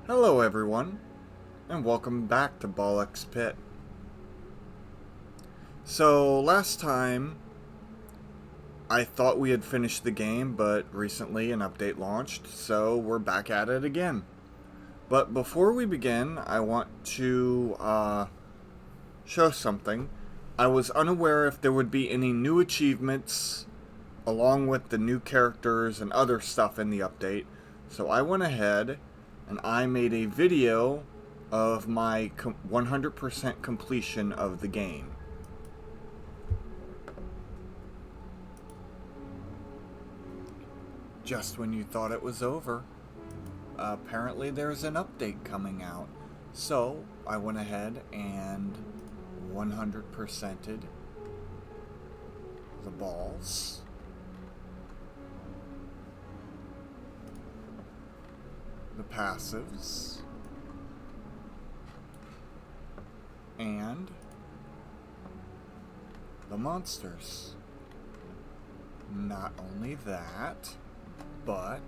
Hello everyone, and welcome back to Bollock's Pit. So last time, I thought we had finished the game, but recently an update launched, so we're back at it again. But before we begin, I want to show something. I was unaware if there would be any new achievements along with the new characters and other stuff in the update, so I went ahead and I made a video of my 100% completion of the game. Just when you thought it was over, apparently there's an update coming out. So I went ahead and 100%ed the balls. The passives, and the monsters. Not only that, but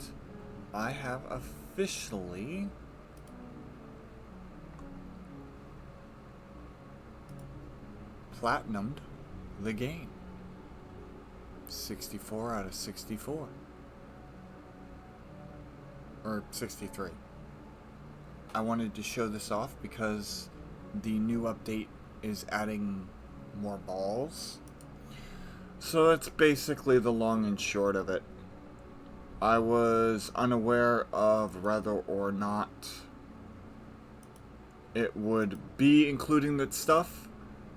I have officially platinumed the game. 64 out of 64. Or 63. I wanted to show this off because the new update is adding more balls. So that's basically the long and short of it. I was unaware of whether or not it would be including that stuff,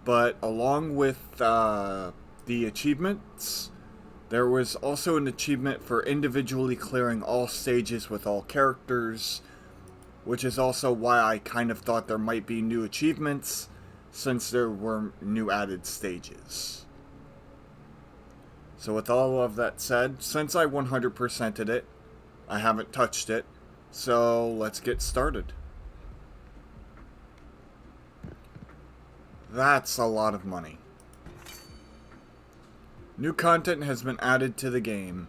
but along with the achievements, there was also an achievement for individually clearing all stages with all characters, which is also why I kind of thought there might be new achievements, since there were new added stages. So with all of that said, since I 100%ed it, I haven't touched it, so let's get started. That's a lot of money. New content has been added to the game.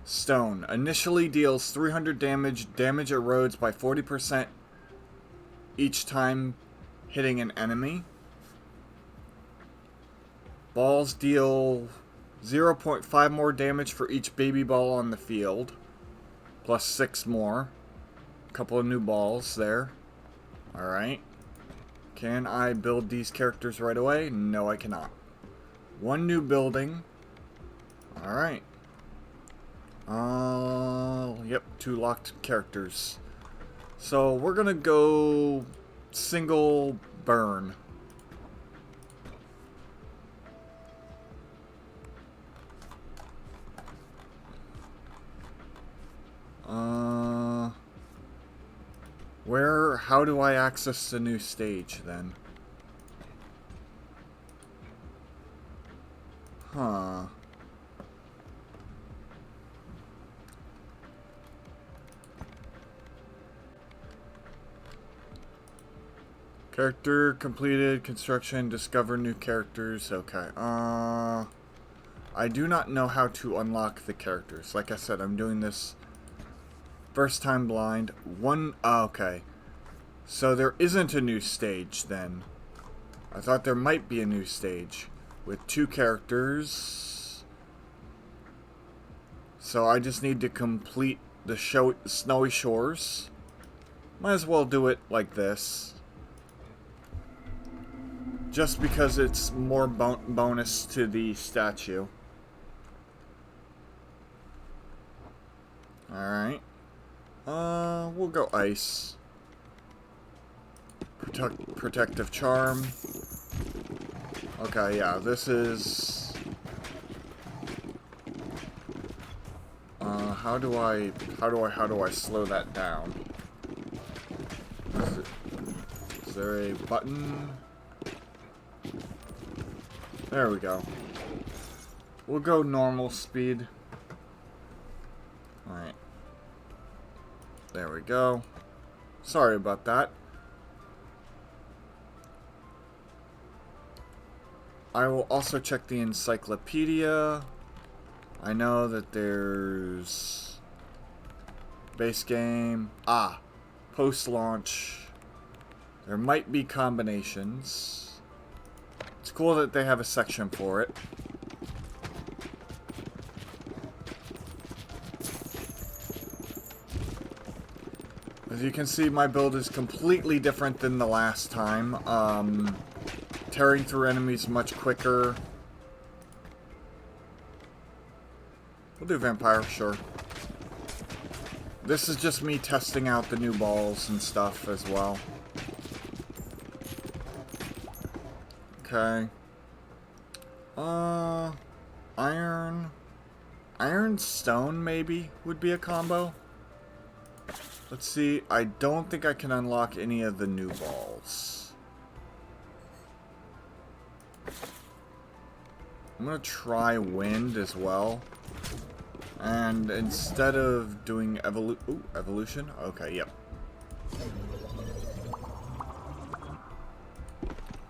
Stone. Initially deals 300 damage. Damage erodes by 40% each time hitting an enemy. Balls deal 0.5 more damage for each baby ball on the field. Plus 6 more. A couple of new balls there. Alright. Can I build these characters right away? No, I cannot. One new building. Alright. Yep, 2 locked characters. So we're gonna go single burn. How do I access the new stage then? Huh. Character completed, construction, discover new characters. Okay. I do not know how to unlock the characters. Like I said, I'm doing this first time blind. Okay. So there isn't a new stage then. I thought there might be a new stage with 2 characters. So I just need to complete the Snowy Shores. Might as well do it like this. Just because it's more bonus to the statue. Alright. We'll go ice. Protective charm. Okay, yeah, this is... how do I slow that down? Is there a button? There we go. We'll go normal speed. Alright. There we go. Sorry about that. I will also check the encyclopedia. I know that there's base game. post-launch. There might be combinations. It's cool that they have a section for it. As you can see, my build is completely different than the last time. Tearing through enemies much quicker. We'll do vampire, sure. This is just me testing out the new balls and stuff as well. Okay. Iron. Iron stone, maybe, would be a combo. Let's see. I don't think I can unlock any of the new balls. I'm gonna try wind as well. And instead of doing evolution? Okay, yep.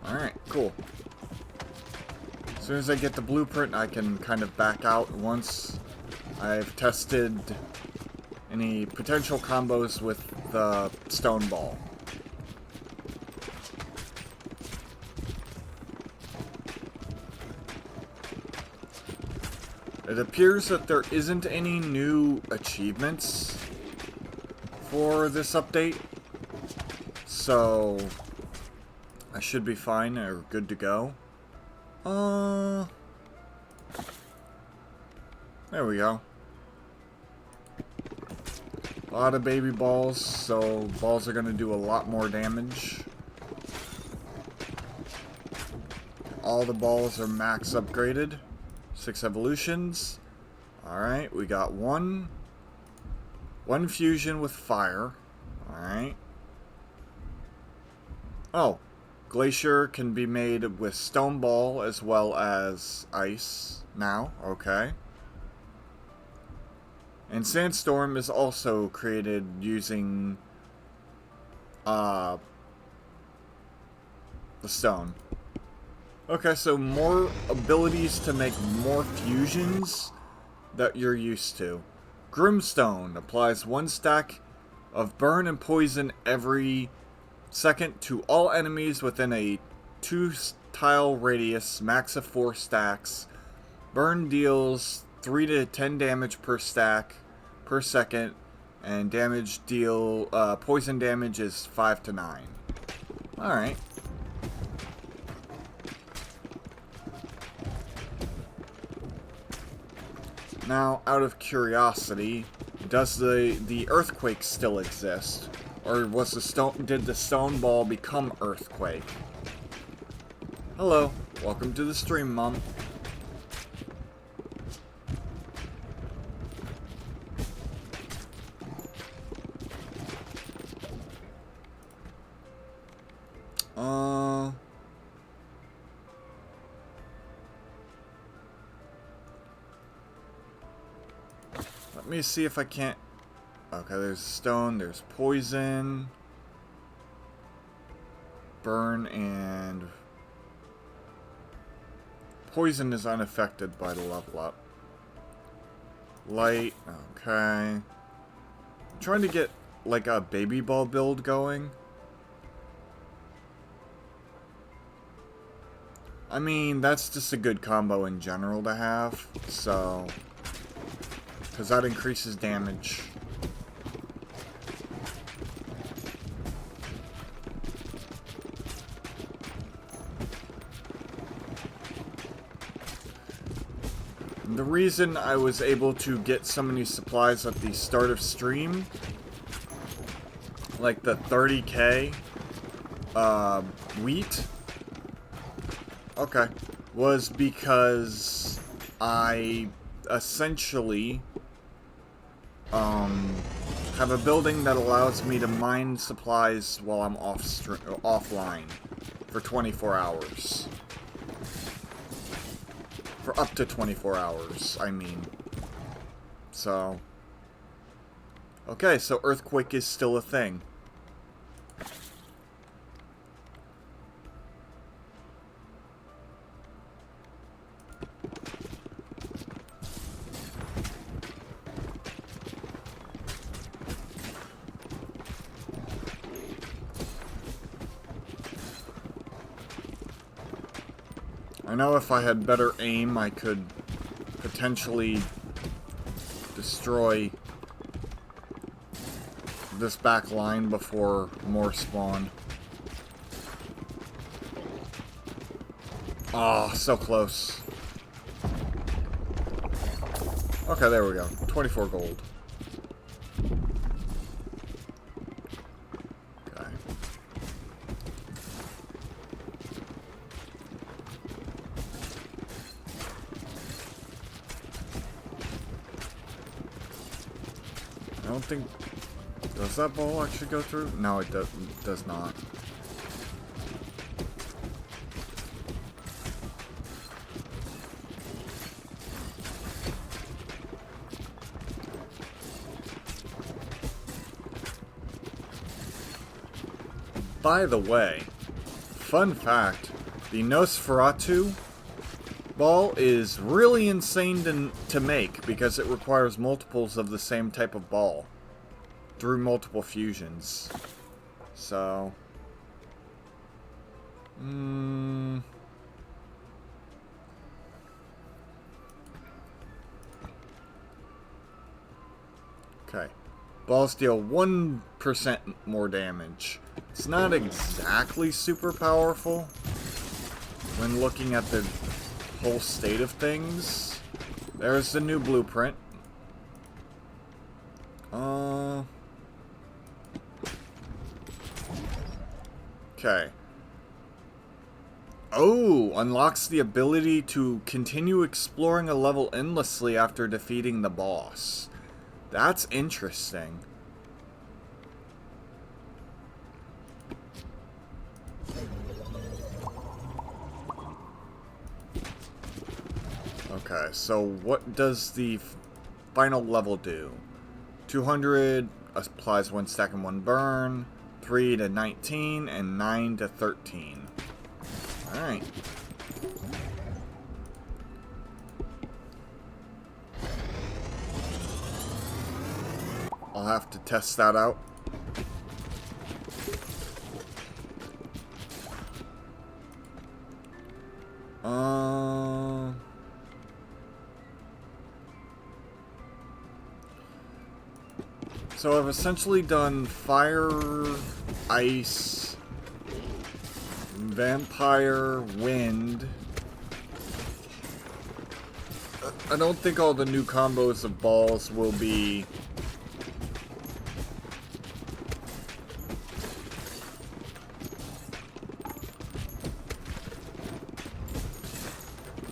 Alright, cool. As soon as I get the blueprint, I can kind of back out once I've tested any potential combos with the stone ball. It appears that there isn't any new achievements for this update, so I should be fine or good to go. There we go. A lot of baby balls, so balls are going to do a lot more damage. All the balls are max upgraded. 6 evolutions. Alright, we got one fusion with fire. Alright. Oh, glacier can be made with stone ball as well as ice now. Okay. And sandstorm is also created using the stone. Okay, so more abilities to make more fusions that you're used to. Grimstone applies 1 stack of burn and poison every second to all enemies within a 2-tile radius, max of 4 stacks. Burn deals 3 to 10 damage per stack per second, and poison damage is 5 to 9. Alright. Now, out of curiosity, does the earthquake still exist? Or was did the stone ball become earthquake? Hello, welcome to the stream, Mom. Let me see if I can't... Okay, there's stone, there's poison, burn, and... Poison is unaffected by the level up. Light, okay. I'm trying to get, like, a baby ball build going. I mean, that's just a good combo in general to have, so... because that increases damage. The reason I was able to get so many supplies at the start of stream, like the 30k wheat, okay, was because I essentially have a building that allows me to mine supplies while I'm offline for 24 hours. For up to 24 hours, I mean. So. Okay, so earthquake is still a thing. I know if I had better aim, I could potentially destroy this back line before more spawn. Oh, so close. Okay, there we go. 24 gold. Okay. I don't think... Does that ball actually go through? No, it does not. By the way, fun fact, the Nosferatu ball is really insane to make because it requires multiples of the same type of ball through multiple fusions. So, okay. Balls deal 1% more damage. It's not exactly super powerful when looking at the whole state of things. There's the new blueprint. Okay. Oh, unlocks the ability to continue exploring a level endlessly after defeating the boss. That's interesting. Okay, so what does the final level do? 200 applies 1 stack and 1 burn, 3 to 19, and 9 to 13. Alright. I'll have to test that out. So I've essentially done fire, ice, vampire, wind. I don't think all the new combos of balls will be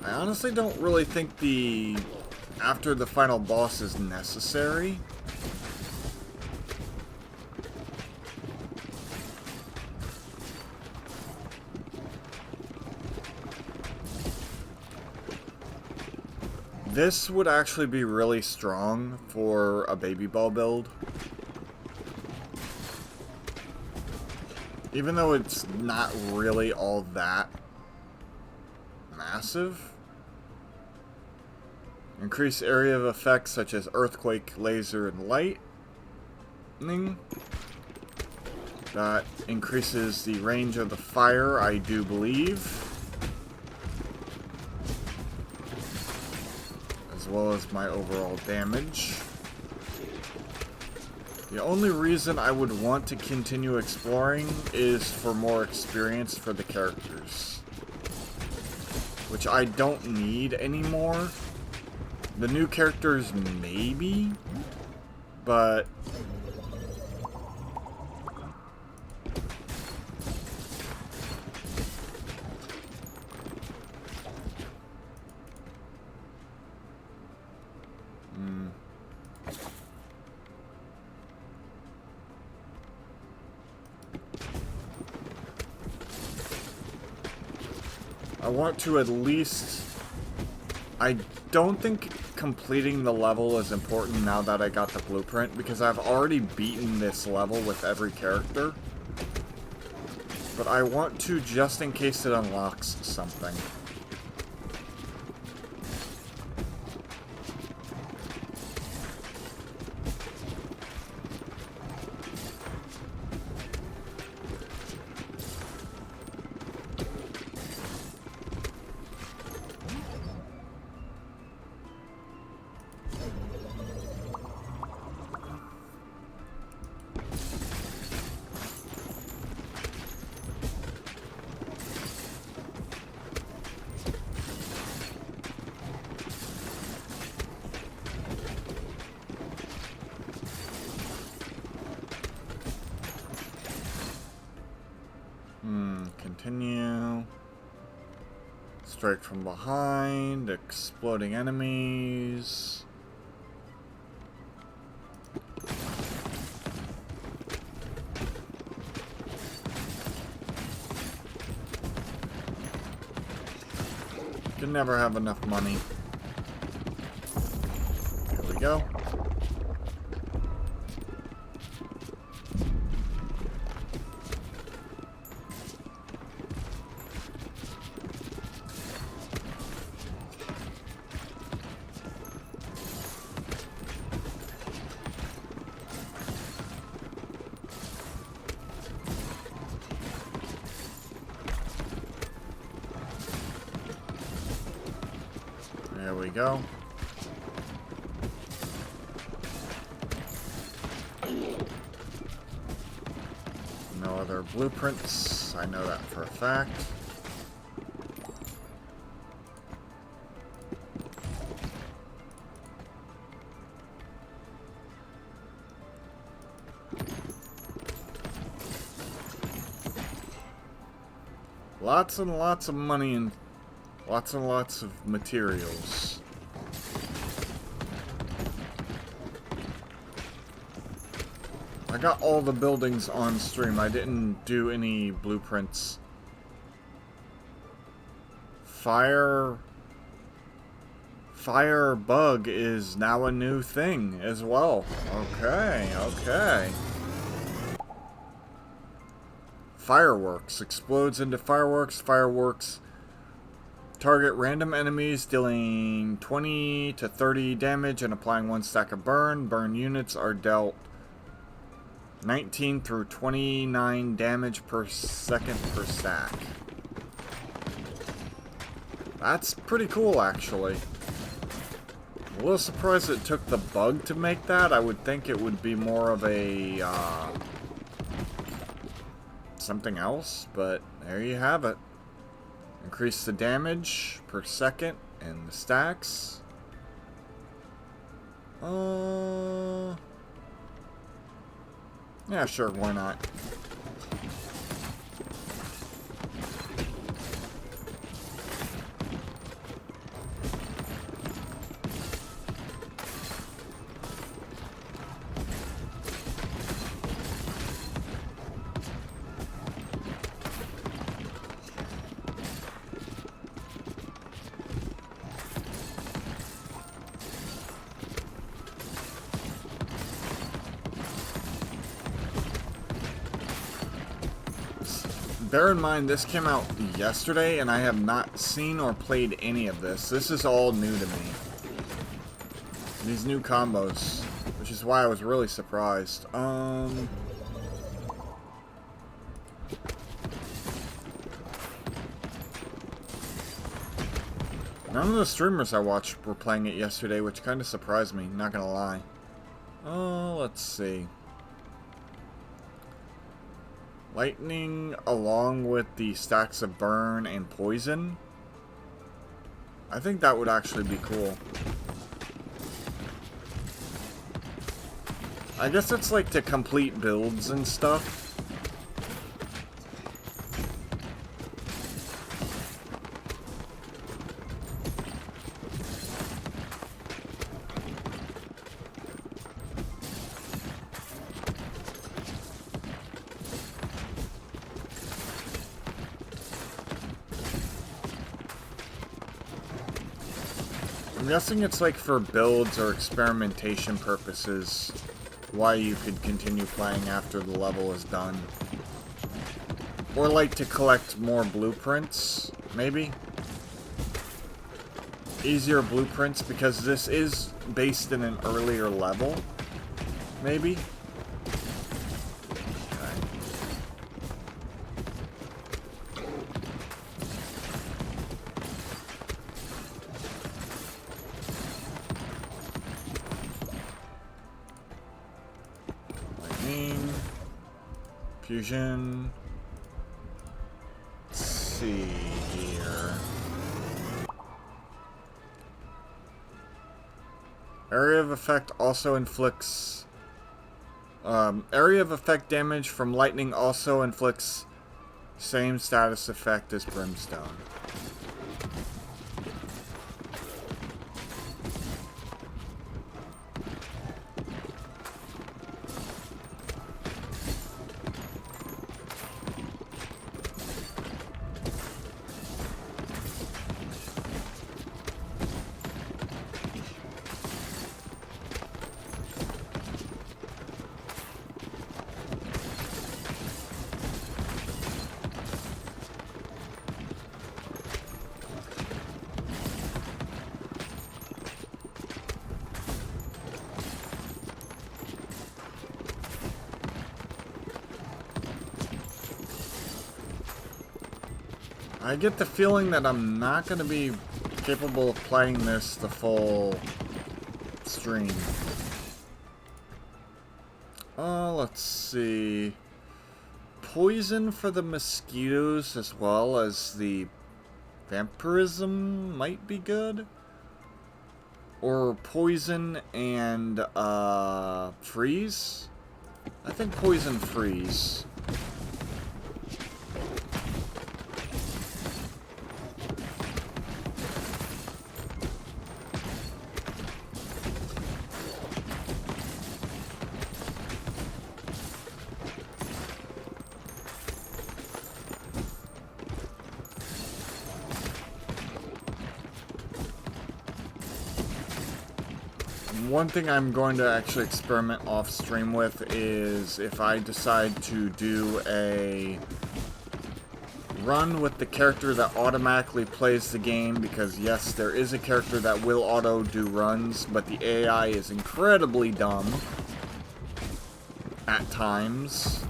I honestly don't really think the after the final boss is necessary. This would actually be really strong for a baby ball build. Even though it's not really all that massive. Increase area of effects such as earthquake, laser, and lightning. That increases the range of the fire, I do believe. As well as my overall damage. The only reason I would want to continue exploring is for more experience for the characters. Which I don't need anymore. The new characters maybe, but I want to at least... I don't think completing the level is important now that I got the blueprint, because I've already beaten this level with every character. But I want to, just in case it unlocks something. Continue. Strike from behind. Exploding enemies. Can never have enough money. Here we go. There we go. No other blueprints. I know that for a fact. Lots and lots of money and lots of materials. I got all the buildings on stream. I didn't do any blueprints. Fire bug is now a new thing as well. Okay, okay. Fireworks. Explodes into fireworks. Fireworks target random enemies, dealing 20 to 30 damage and applying 1 stack of burn. Burn units are dealt 19 through 29 damage per second per stack. That's pretty cool, actually. A little surprised it took the bug to make that. I would think it would be more of a something else, but there you have it. Increase the damage per second and the stacks. Yeah, sure, why not? Bear in mind, this came out yesterday, and I have not seen or played any of this. This is all new to me. These new combos, which is why I was really surprised. None of the streamers I watched were playing it yesterday, which kind of surprised me, not gonna lie. Let's see. Lightning along with the stacks of burn and poison. I think that would actually be cool. I guess it's like to complete builds and stuff. I'm guessing it's like for builds or experimentation purposes, why you could continue playing after the level is done. Or like to collect more blueprints, maybe? Easier blueprints, because this is based in an earlier level, maybe? Lightning. Fusion. Let's see here. Area of effect also inflicts... area of effect damage from lightning also inflicts same status effect as brimstone. I get the feeling that I'm not going to be capable of playing this the full stream. Let's see. Poison for the mosquitoes as well as the vampirism might be good. Or poison and freeze. I think poison freeze. One thing I'm going to actually experiment off stream with is if I decide to do a run with the character that automatically plays the game, because yes, there is a character that will auto do runs, but the AI is incredibly dumb at times.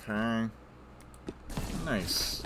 Okay. Nice.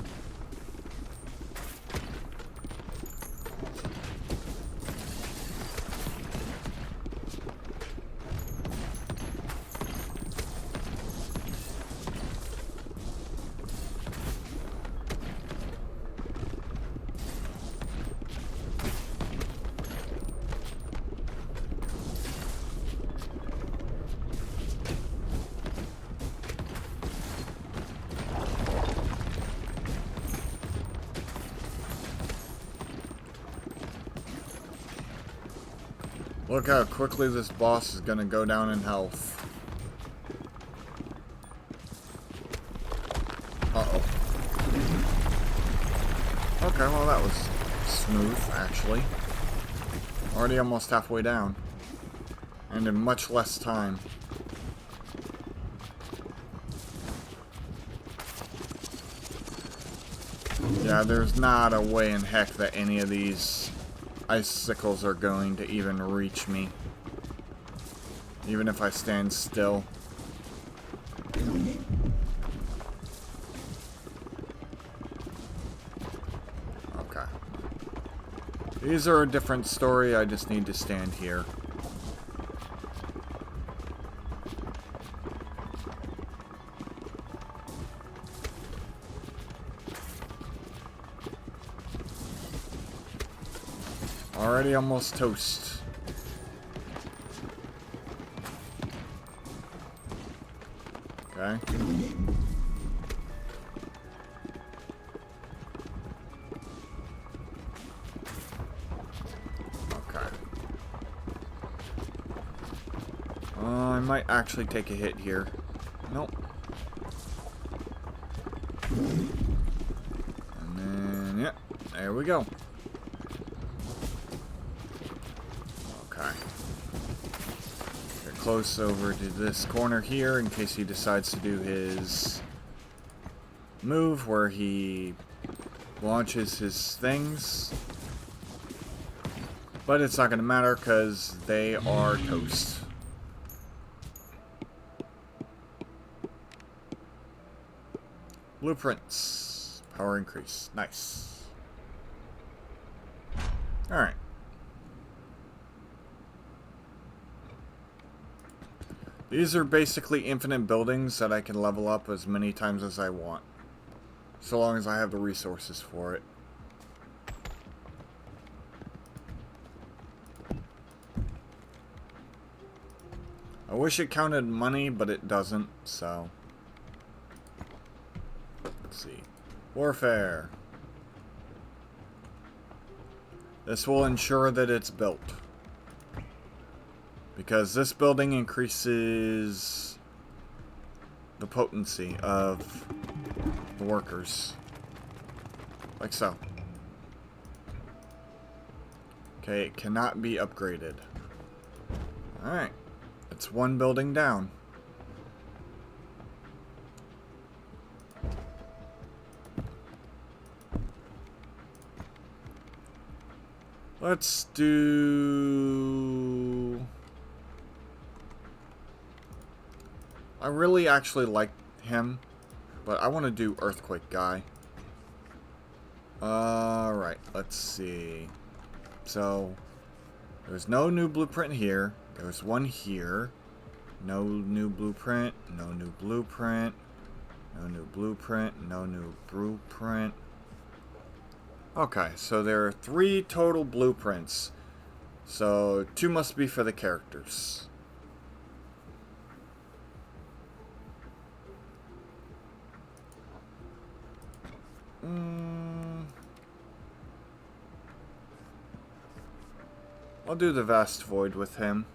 Look how quickly this boss is gonna go down in health. Uh-oh. Okay, well that was smooth, actually. Already almost halfway down. And in much less time. Yeah, there's not a way in heck that any of these icicles are going to even reach me. Even if I stand still. Okay. These are a different story, I just need to stand here. Already almost toast. Okay. Okay. I might actually take a hit here. Nope. And then, yeah, there we go. Close over to this corner here in case he decides to do his move where he launches his things. But it's not going to matter because they are toast. Blueprints. Power increase. Nice. Alright. These are basically infinite buildings that I can level up as many times as I want. So long as I have the resources for it. I wish it counted money, but it doesn't, so... Let's see. Warfare. This will ensure that it's built. Because this building increases the potency of the workers. Like so. Okay, it cannot be upgraded. Alright. It's one building down. Let's do... I really actually like him, but I want to do Earthquake guy. Alright, let's see. So, there's no new blueprint here. There's one here. No new blueprint. No new blueprint. No new blueprint. No new blueprint. Okay, so there are 3 total blueprints. So, 2 must be for the characters. I'll do the Vast Void with him.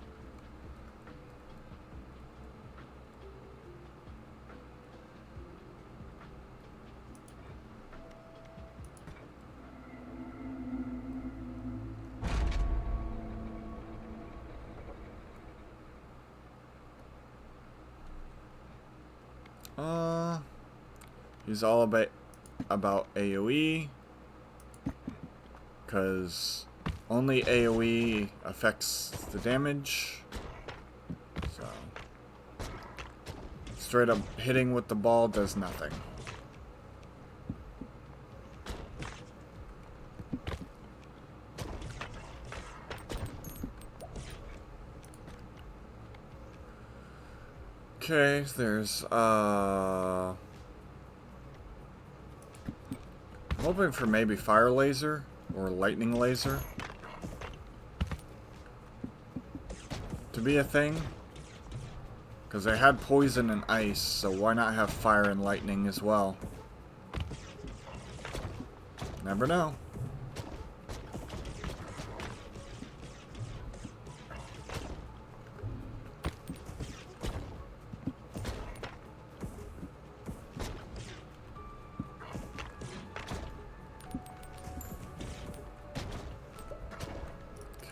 He's all about AoE, because only AoE affects the damage. So straight up hitting with the ball does nothing. Okay, there's I'm hoping for maybe fire laser or lightning laser to be a thing, because they had poison and ice, so why not have fire and lightning as well? Never know.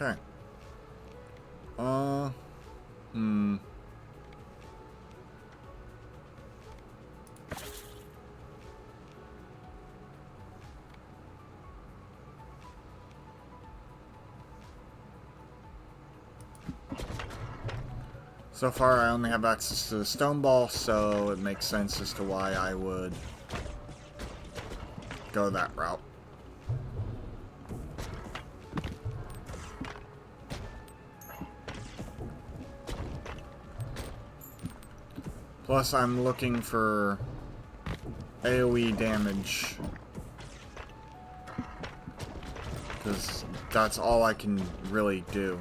Okay. So far, I only have access to the stone ball, so it makes sense as to why I would go that route. Plus, I'm looking for AoE damage, because that's all I can really do,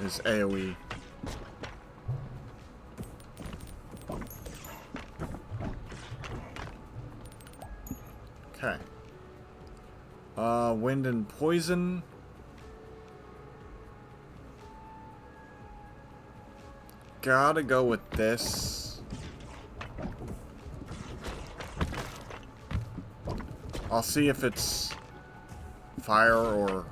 is AoE. Okay. Wind and poison. Gotta go with this. I'll see if it's fire or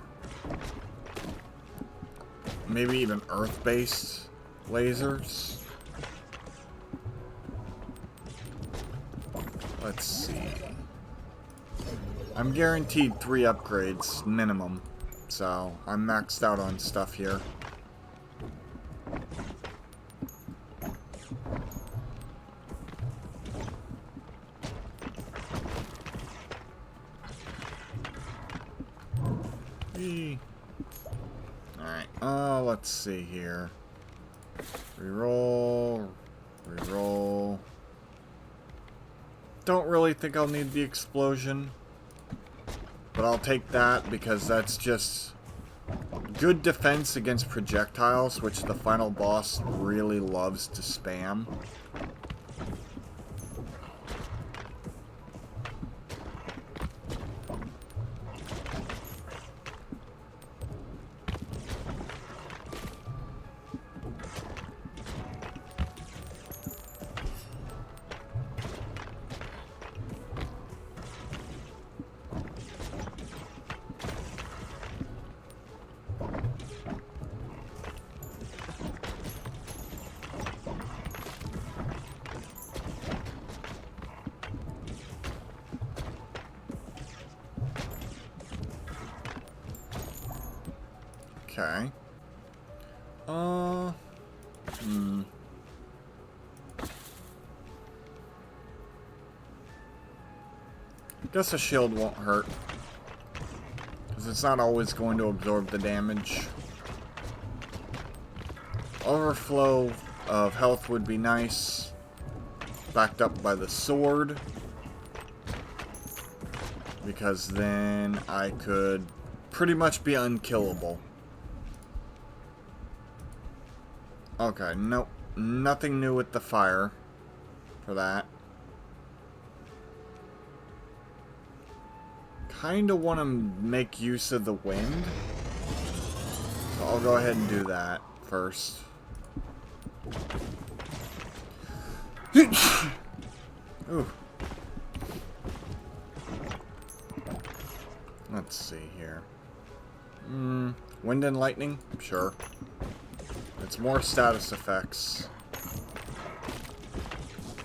maybe even earth-based lasers. Let's see. I'm guaranteed 3 upgrades minimum, so I'm maxed out on stuff here. Whee! Alright, let's see here. Reroll. Reroll. Don't really think I'll need the explosion. But I'll take that because that's just good defense against projectiles, which the final boss really loves to spam. Okay. Guess a shield won't hurt. Because it's not always going to absorb the damage. Overflow of health would be nice. Backed up by the sword. Because then I could pretty much be unkillable. Okay, nope. Nothing new with the fire for that. Kinda want to make use of the wind. So I'll go ahead and do that first. Ooh. Let's see here. Wind and lightning? Sure. It's more status effects.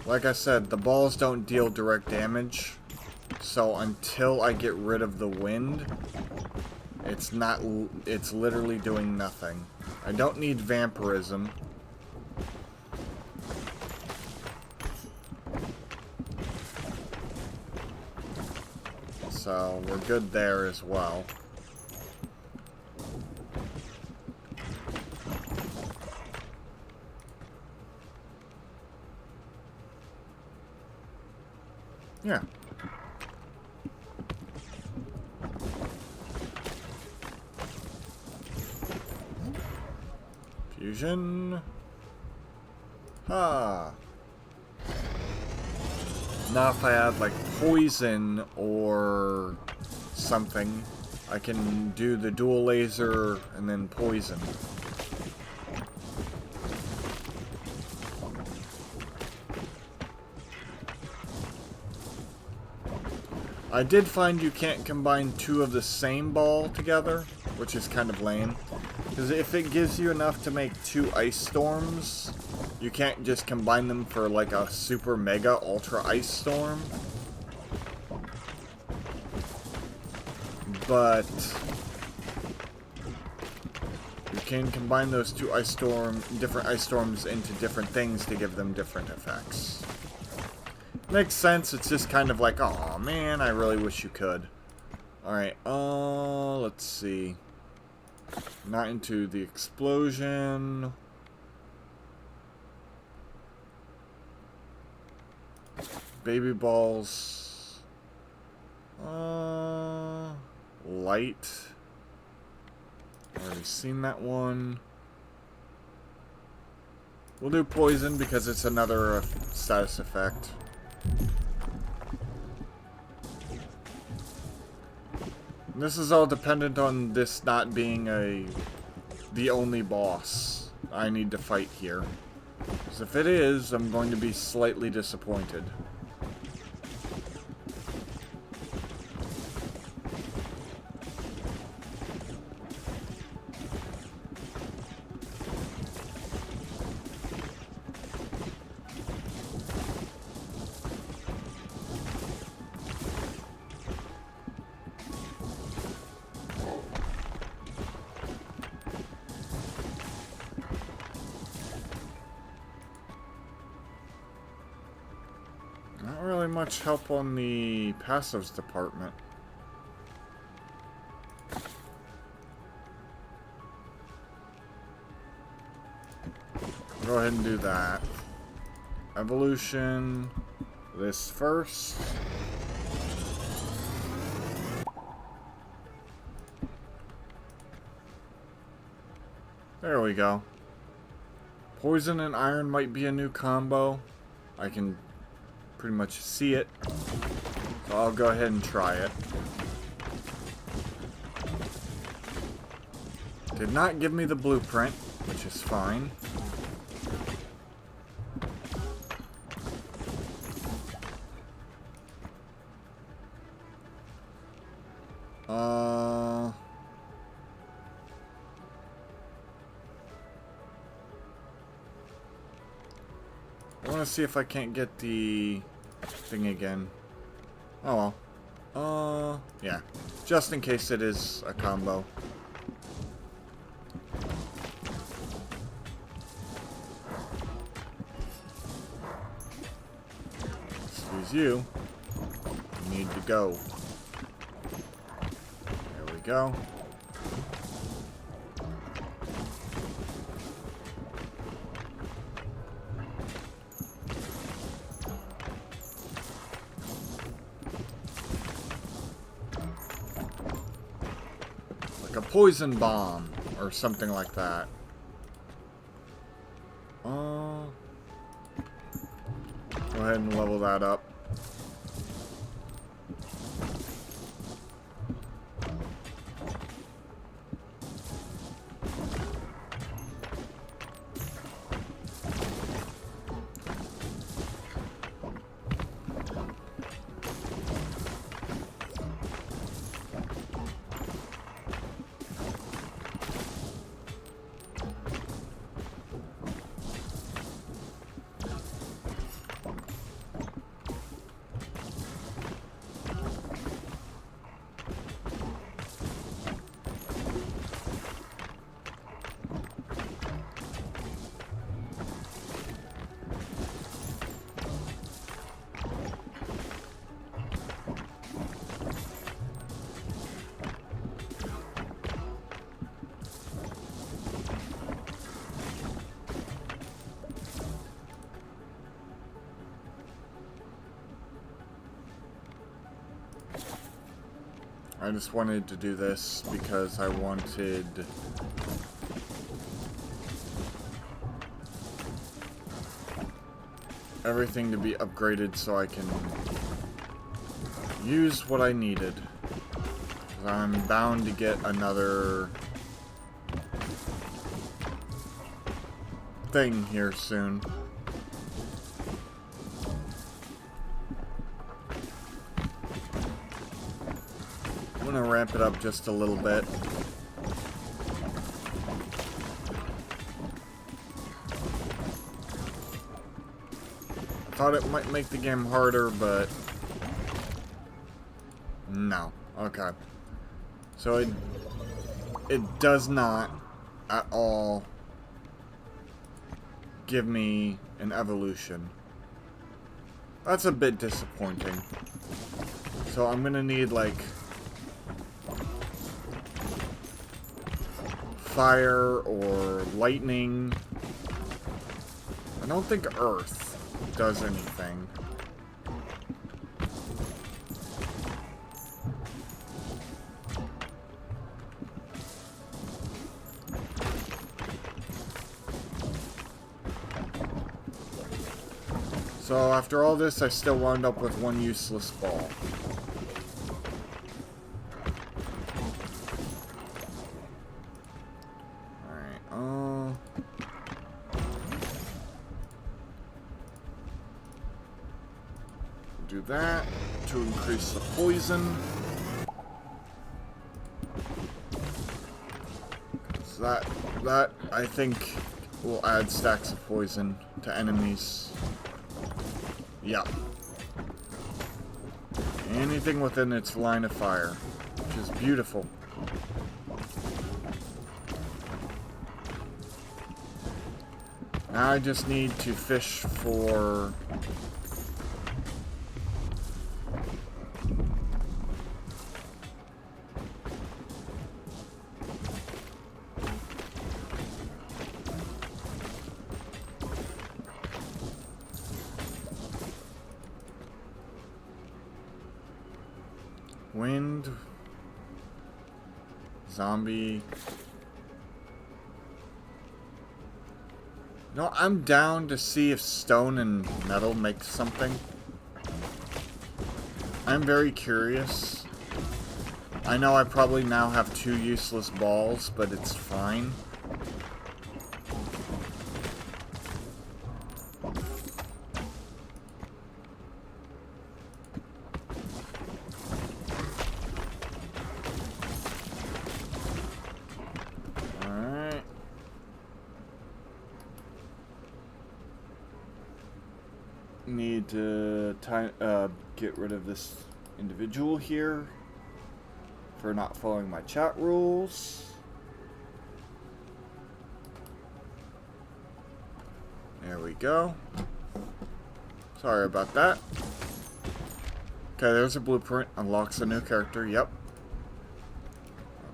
Like I said, the balls don't deal direct damage. So until I get rid of the wind, it's literally doing nothing. I don't need vampirism. So we're good there as well. Yeah. Fusion. Ha. Now if I add like poison or something, I can do the dual laser and then poison. I did find you can't combine two of the same ball together, which is kind of lame. Because if it gives you enough to make two ice storms, you can't just combine them for like a super mega ultra ice storm. But you can combine those two different ice storms into different things to give them different effects. Makes sense, it's just kind of like, oh man, I really wish you could. Alright, let's see. Not into the explosion. Baby balls. Light. Already seen that one. We'll do poison because it's another status effect. This is all dependent on this not being the only boss I need to fight here. Because if it is, I'm going to be slightly disappointed. Not really much help on the passives department. go ahead and do that. Evolution. This first. There we go. Poison and iron might be a new combo. I can pretty much see it. So I'll go ahead and try it. Did not give me the blueprint, which is fine. I want to see if I can't get the thing again. Oh well. Yeah. Just in case it is a combo. Excuse you. You need to go. There we go. A poison bomb or something like that. Go ahead and level that up. I just wanted to do this because I wanted everything to be upgraded so I can use what I needed. 'Cause I'm bound to get another thing here soon. I'm gonna ramp it up just a little bit. Thought it might make the game harder, but no. Okay. So it does not at all give me an evolution. That's a bit disappointing. So I'm gonna need like fire or lightning. I don't think earth does anything. So after all this, I still wound up with one useless ball. Do that to increase the poison. So that I think will add stacks of poison to enemies. Yeah. Anything within its line of fire, which is beautiful. Now I just need to fish for Wind. Zombie. No, I'm down to see if stone and metal make something. I'm very curious. I know I probably now have 2 useless balls, but it's fine. Alright. Need to get rid of this individual here for not following my chat rules. There we go. Sorry about that. Okay, there's a blueprint. Unlocks a new character. Yep.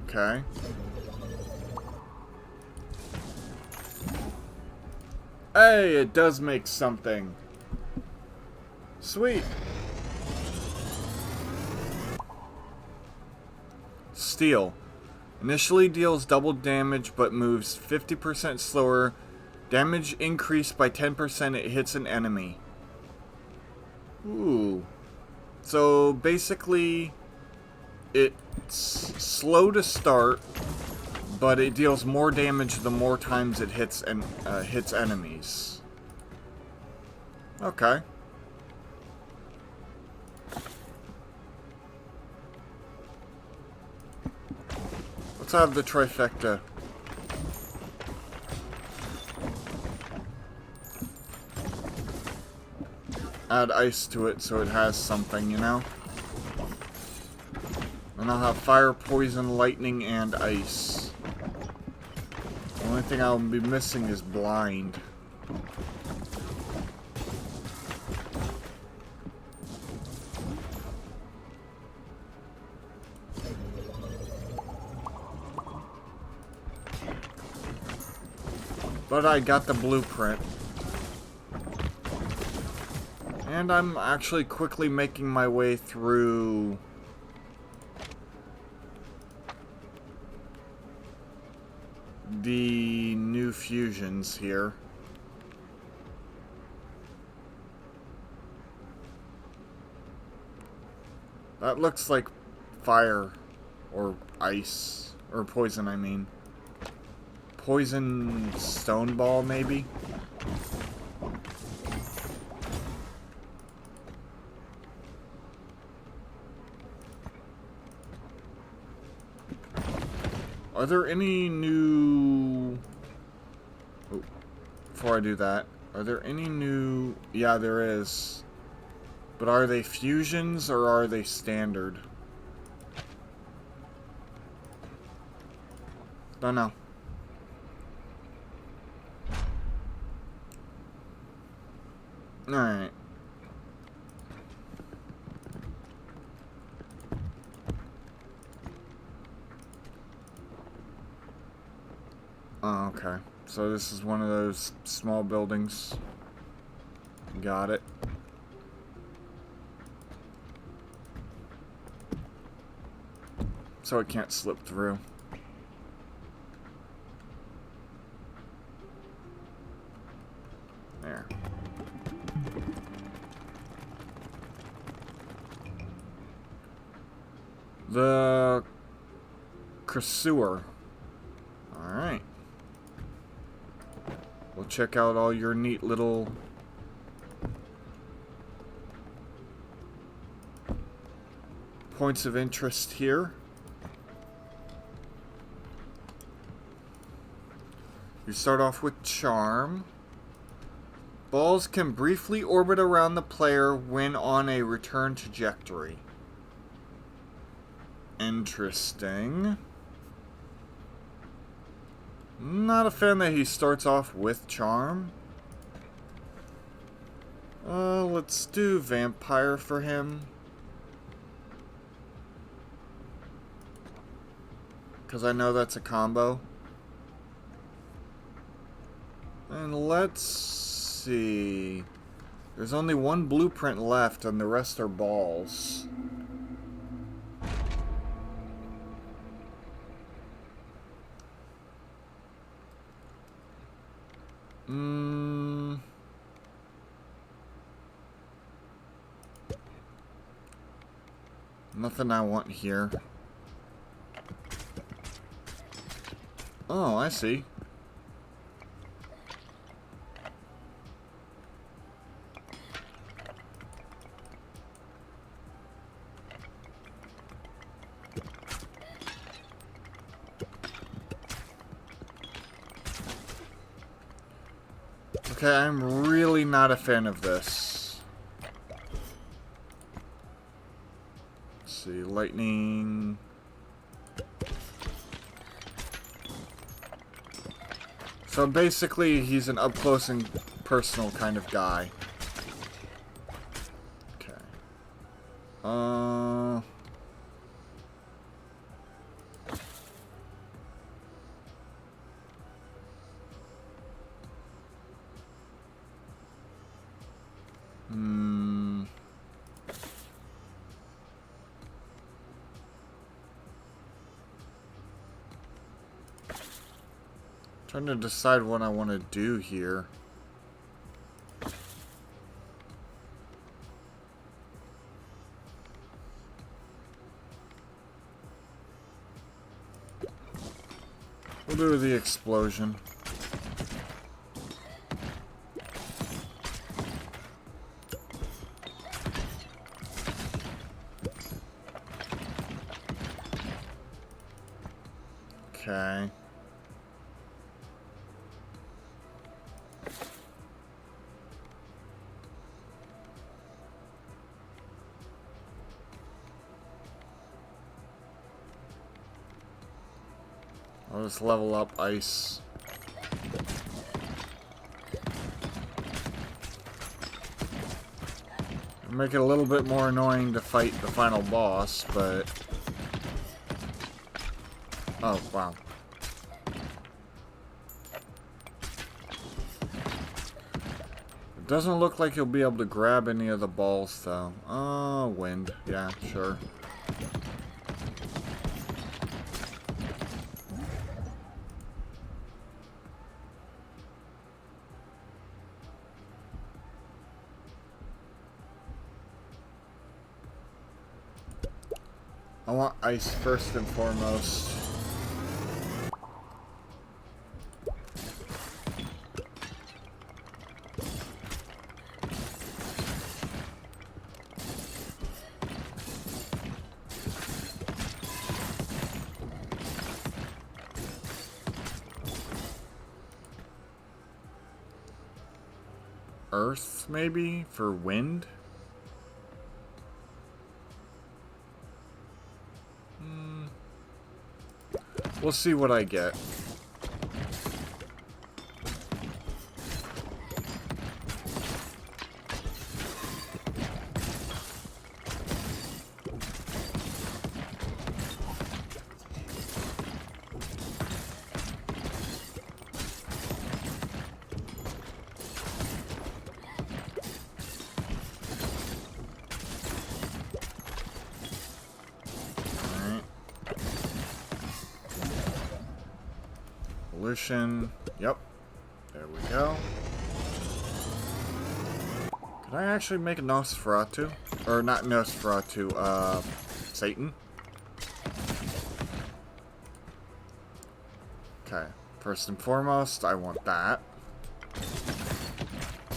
Okay. Hey, it does make something. Sweet. Steel. Initially deals double damage but moves 50% slower. Damage increased by 10%. It hits an enemy. Ooh. So basically, it's slow to start, but it deals more damage the more times it hits enemies. Okay. Let's have the trifecta. Add ice to it so it has something, you know? And I'll have fire, poison, lightning, and ice. The only thing I'll be missing is blind. But I got the blueprint. And I'm actually quickly making my way through the new fusions here. That looks like fire or ice or poison, I mean. Poison stone ball, maybe? Are there any new... Oh, before I do that, are there any new... Yeah, there is. But are they fusions or are they standard? Don't know. Alright. Oh, okay. So this is one of those small buildings. Got it. So it can't slip through. There. The Crusur. Alright. We'll check out all your neat little points of interest here. You start off with Charm. Balls can briefly orbit around the player when on a return trajectory. Interesting. Not a fan that he starts off with Charm. Let's do Vampire for him. Because I know that's a combo. And let's see. There's only one blueprint left and the rest are balls. Nothing I want here. Oh, I see. Okay, I'm really not a fan of this. Let's see, lightning. So basically, he's an up-close and personal kind of guy. Okay. Trying to decide what I want to do here. We'll do the explosion. Okay. I'll just level up ice. Make it a little bit more annoying to fight the final boss, but... Oh, wow. It doesn't look like you'll be able to grab any of the balls, though. Oh, wind. Yeah, sure. I want ice first and foremost. Earth, maybe, for wind? We'll see what I get. Yep. There we go. Can I actually make a Nosferatu? Or not Nosferatu, Satan? Okay. First and foremost, I want that.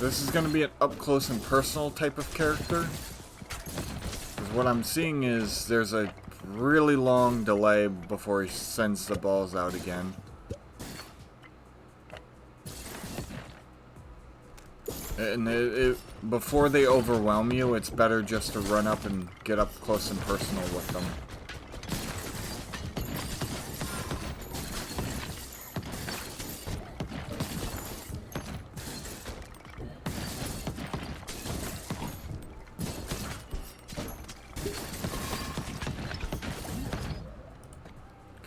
This is going to be an up-close and personal type of character. Because what I'm seeing is there's a really long delay before he sends the balls out again. And before they overwhelm you, it's better just to run up and get up close and personal with them.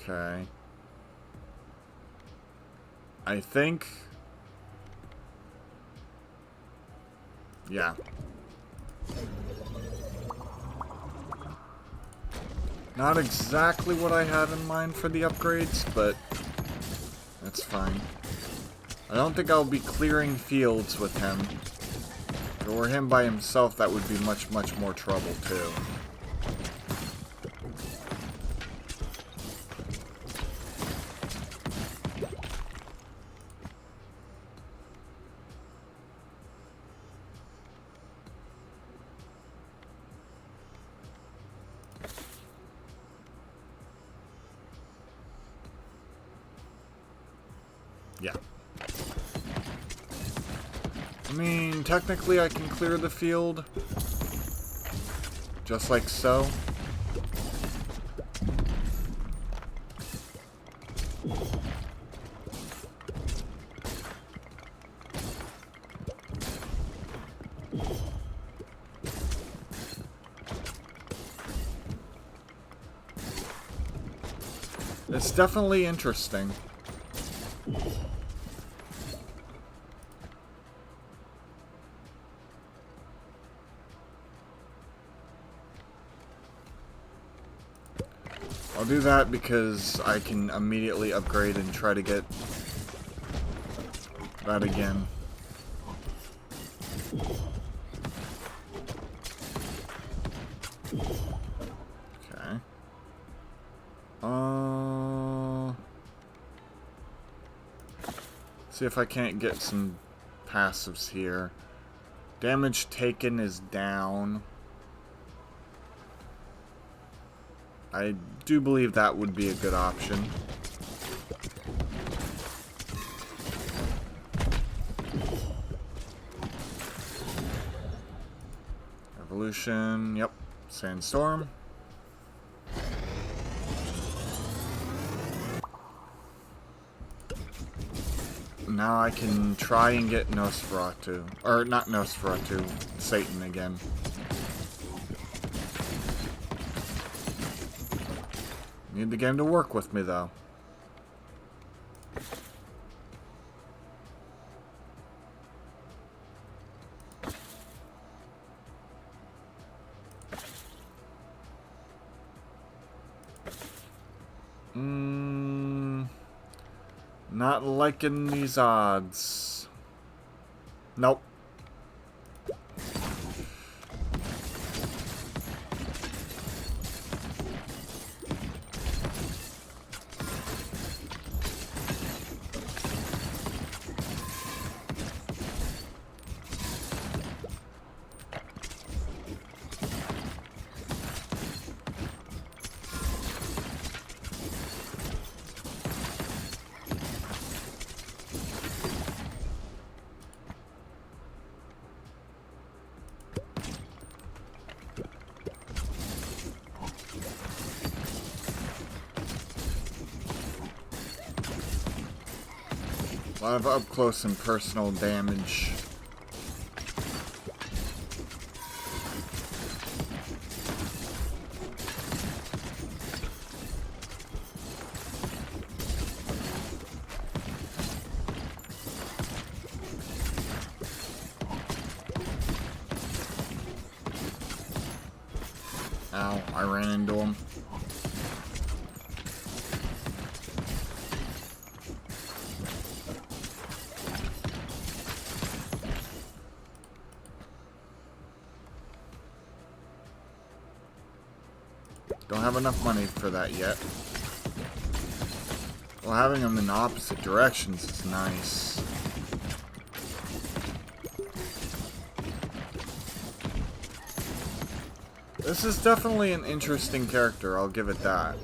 Okay. I think... Yeah. Not exactly what I had in mind for the upgrades, but that's fine. I don't think I'll be clearing fields with him. If it were him by himself, that would be much, much more trouble, too. Yeah. I mean, technically I can clear the field. Just like so. It's definitely interesting. I'll do that because I can immediately upgrade and try to get that again. Okay. See if I can't get some passives here. Damage taken is down. I do believe that would be a good option. Evolution, yep. Sandstorm. Now I can try and get Nosferatu. Or, not Nosferatu, Satan again. Need the game to work with me, though. Not liking these odds. Nope. A lot of up close and personal damage. Ow, I ran into him. Don't have enough money for that yet. Well, having them in opposite directions is nice. This is definitely an interesting character, I'll give it that.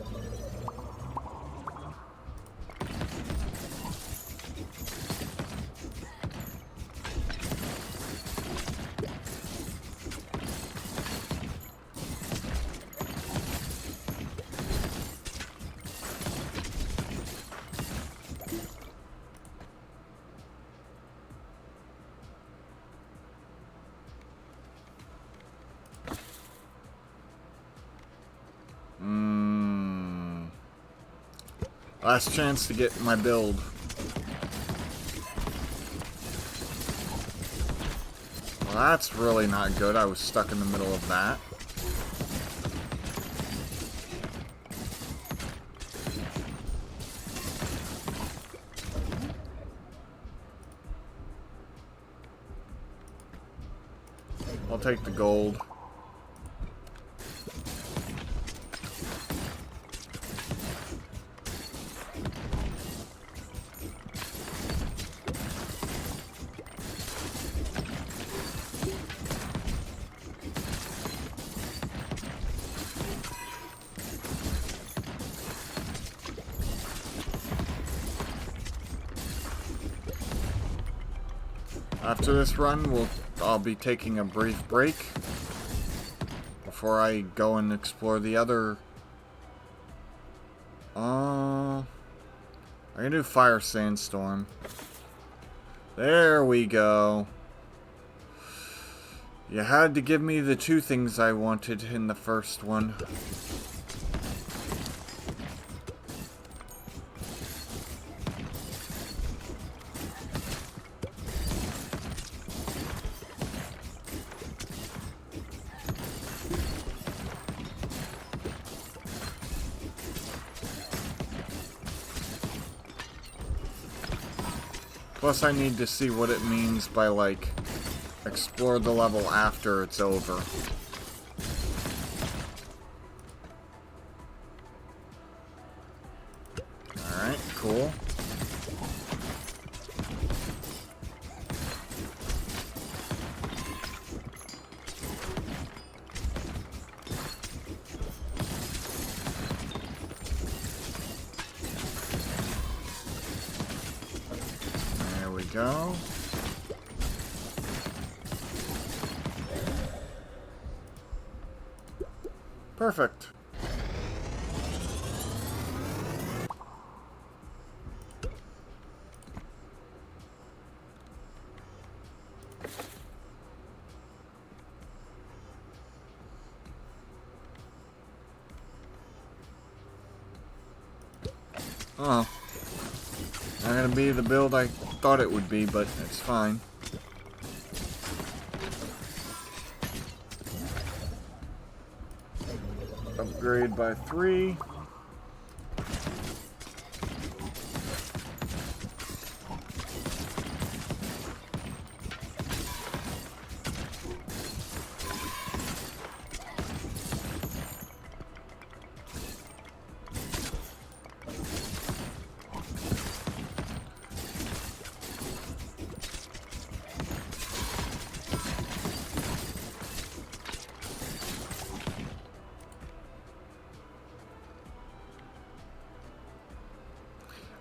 Last chance to get my build. Well, that's really not good. I was stuck in the middle of that. I'll take the gold. After this run, I'll be taking a brief break before I go and explore the other. I'm gonna do Fire Sandstorm. There we go. You had to give me the two things I wanted in the first one. Plus, I need to see what it means by, like, explore the level after it's over. Alright, cool. Go. Perfect. Oh. Not gonna be the build I thought it would be, but it's fine. Upgrade by 3.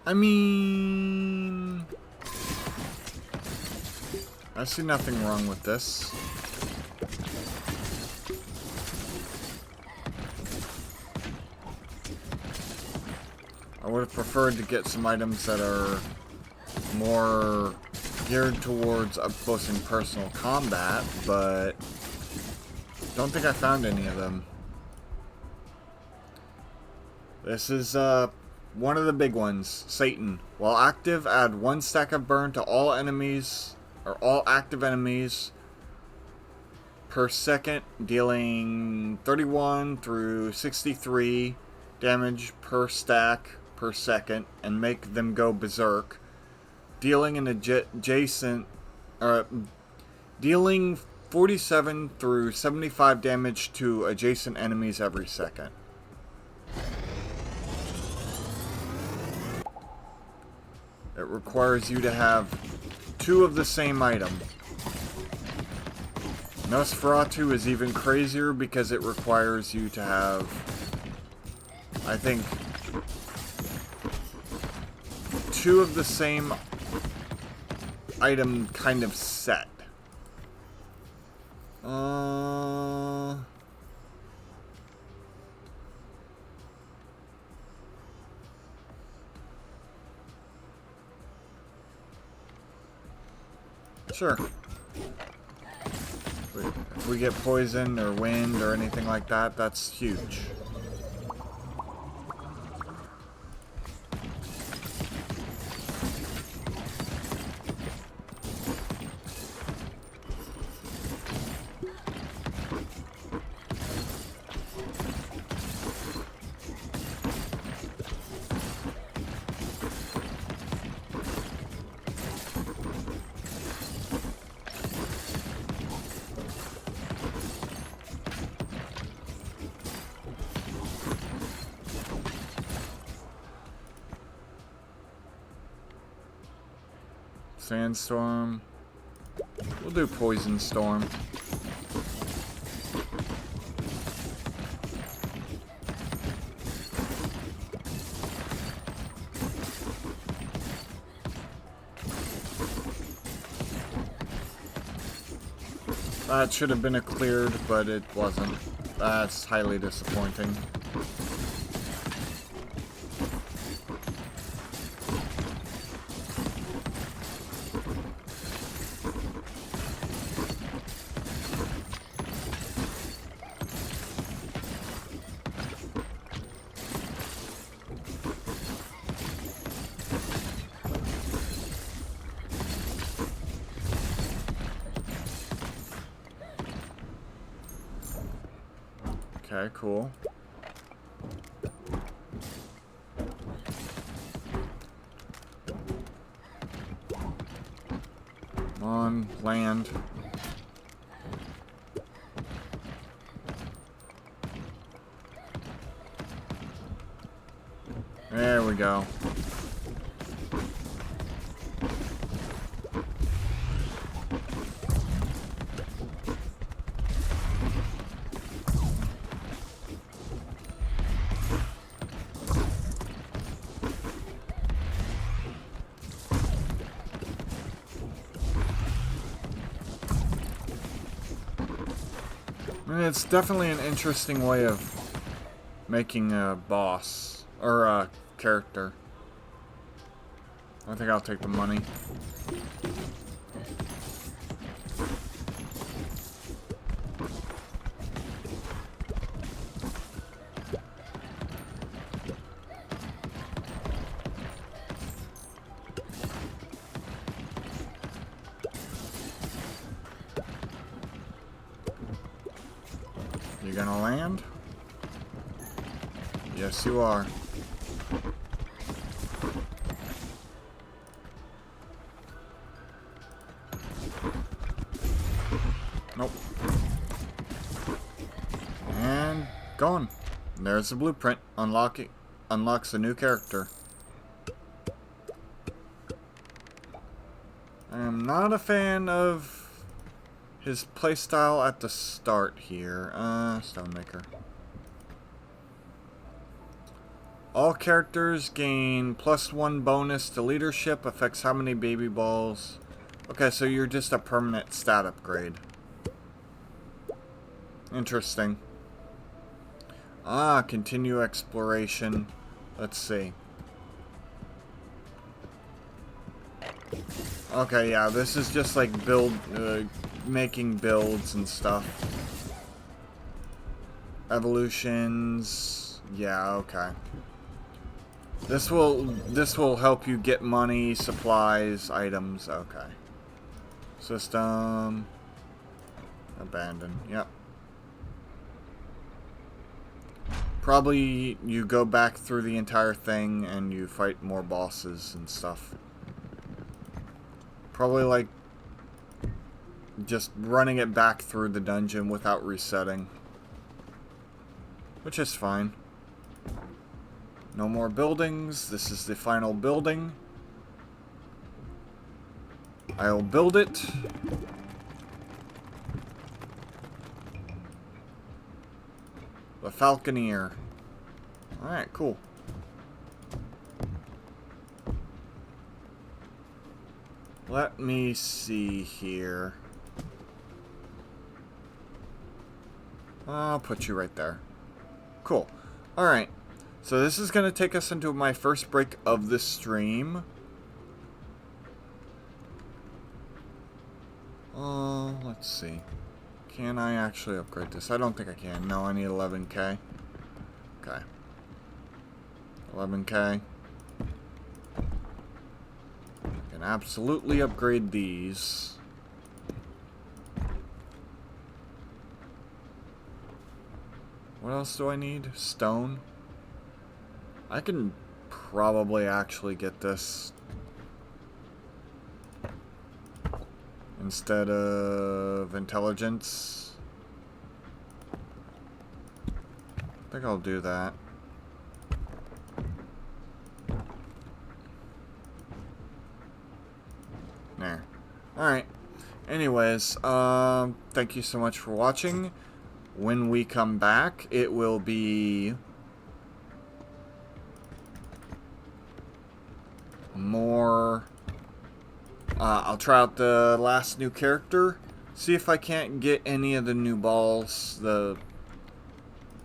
I mean, I see nothing wrong with this. I would have preferred to get some items that are more geared towards up close and personal combat, but don't think I found any of them. This is one of the big ones, Satan. While active, add 1 stack of burn to all enemies, or all active enemies per second, dealing 31 through 63 damage per stack per second, and make them go berserk. Dealing dealing 47 through 75 damage to adjacent enemies every second. It requires you to have 2 of the same item. Nosferatu is even crazier because it requires you to have, I think, 2 of the same item kind of set. Sure. If we get poison or wind or anything like that, that's huge. Sandstorm. We'll do Poison Storm. That should have been cleared, but it wasn't. That's highly disappointing. Okay, cool. Come on, land. There we go. I mean, it's definitely an interesting way of making a boss, or a character. I think I'll take the money. You gonna land? Yes, you are. Nope. And gone. There's the blueprint. Unlocks a new character. I am not a fan of his playstyle at the start here. Stonemaker. All characters gain +1 bonus to leadership. Affects how many baby balls. Okay, so you're just a permanent stat upgrade. Interesting. Continue exploration. Let's see. Okay, yeah, this is just like making builds and stuff. Evolutions. Yeah, okay. This will help you get money, supplies, items. Okay. System. Abandon. Yep. Probably you go back through the entire thing and you fight more bosses and stuff. Probably like just running it back through the dungeon without resetting. Which is fine. No more buildings. This is the final building. I'll build it. The Falconeer. Alright, cool. Let me see here. I'll put you right there. Cool. Alright. So this is going to take us into my first break of the stream. Let's see. Can I actually upgrade this? I don't think I can. No, I need 11k. Okay. 11k. I can absolutely upgrade these. What else do I need? Stone. I can probably actually get this instead of intelligence. I think I'll do that. Alright. Anyways, thank you so much for watching. When we come back, it will be more... I'll try out the last new character. See if I can't get any of the new balls.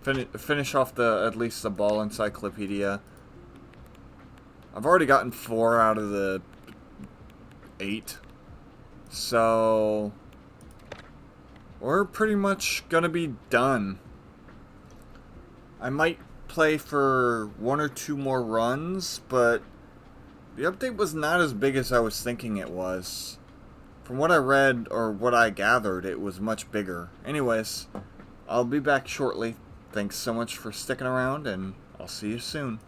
Finish off at least the ball encyclopedia. I've already gotten 4 out of the 8. So we're pretty much gonna be done. I might play for 1 or 2 more runs, but the update was not as big as I was thinking it was. From what I read, or what I gathered, it was much bigger. Anyways, I'll be back shortly. Thanks so much for sticking around, and I'll see you soon.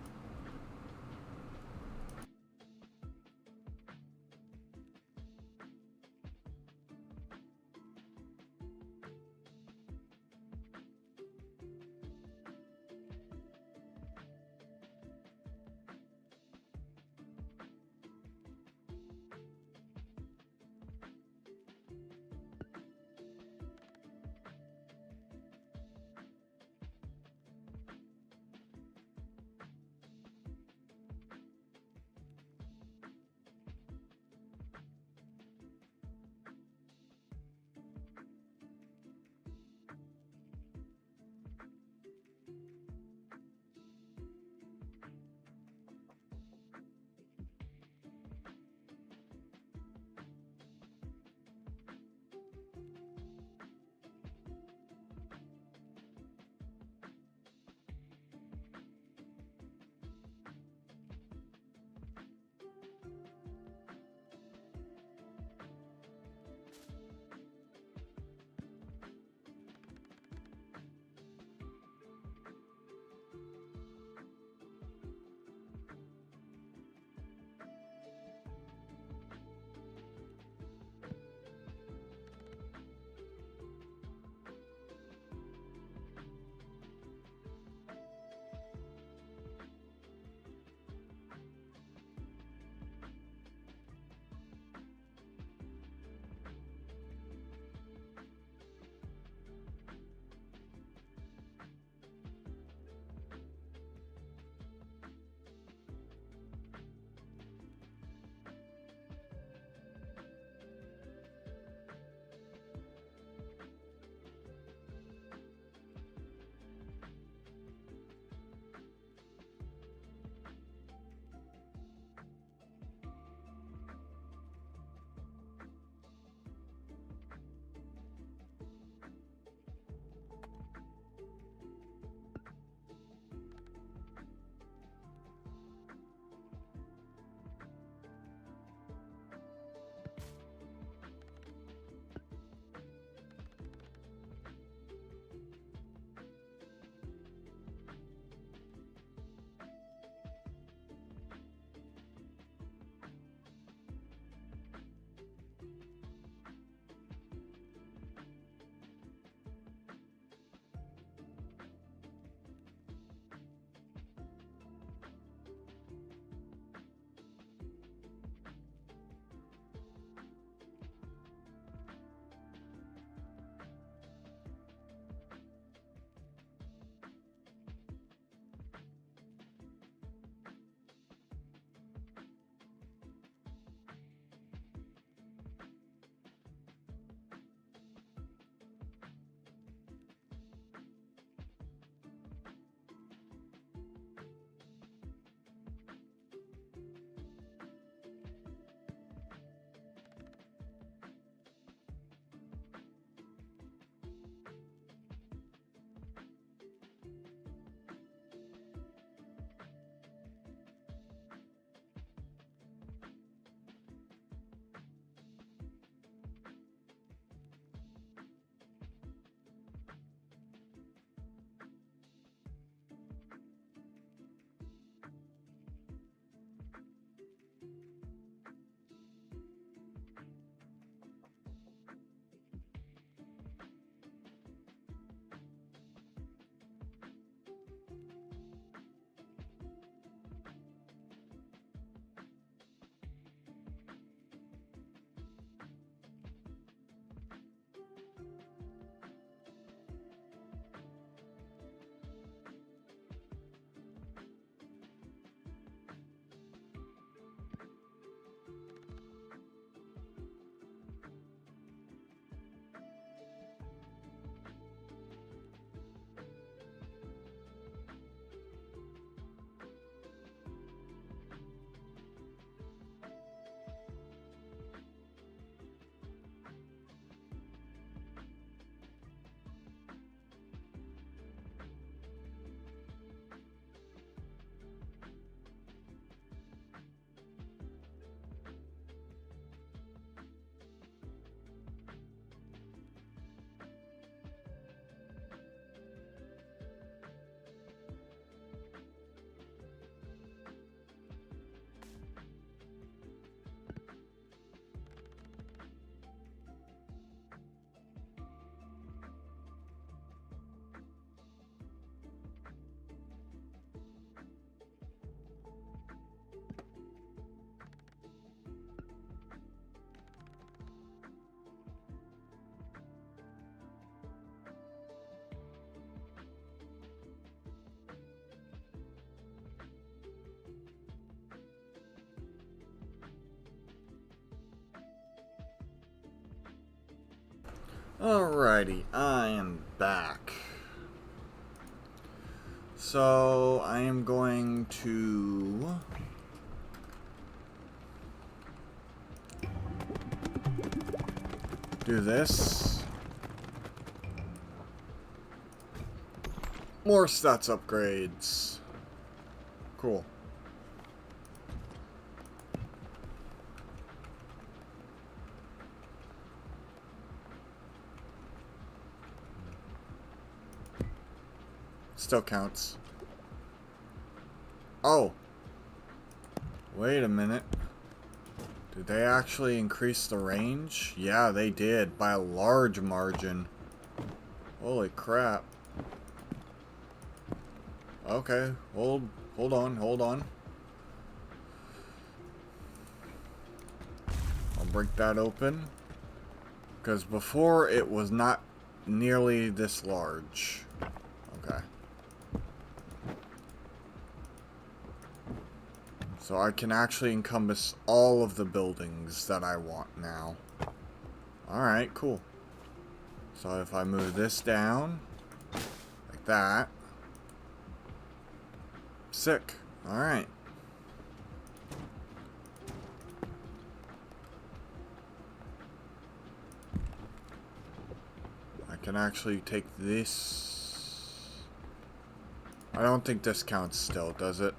Alrighty, I am back. So, I am going to do this. More stats upgrades. Cool. Still counts. Oh. Wait a minute. Did they actually increase the range? Yeah, they did. By a large margin. Holy crap. Okay. Hold on. I'll break that open. Because before it was not nearly this large. Okay. So I can actually encompass all of the buildings that I want now. Alright, cool. So if I move this down, like that. Sick. Alright. I can actually take this. I don't think this counts still, does it?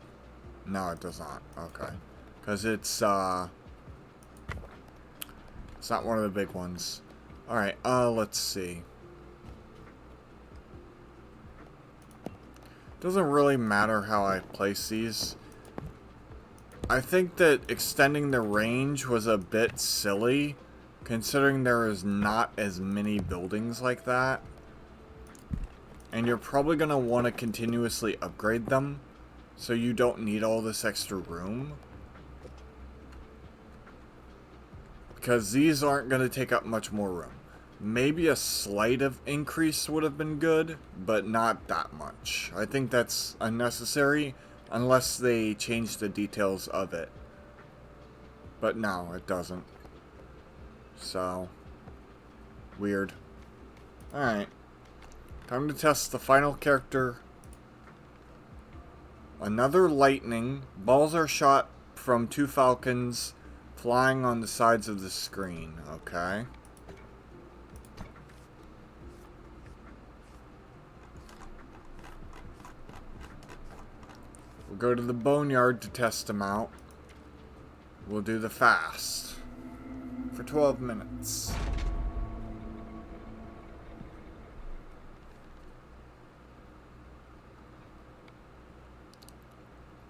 No, it does not. Okay. Because it's not one of the big ones. Alright, let's see. Doesn't really matter how I place these. I think that extending the range was a bit silly, considering there is not as many buildings like that. And you're probably going to want to continuously upgrade them, so you don't need all this extra room. Because these aren't going to take up much more room. Maybe a slight of increase would have been good, but not that much. I think that's unnecessary, unless they change the details of it. But no, it doesn't. So, weird. Alright. Time to test the final character. Another lightning. Balls are shot from 2 falcons flying on the sides of the screen. Okay. We'll go to the boneyard to test them out. We'll do the fast for 12 minutes.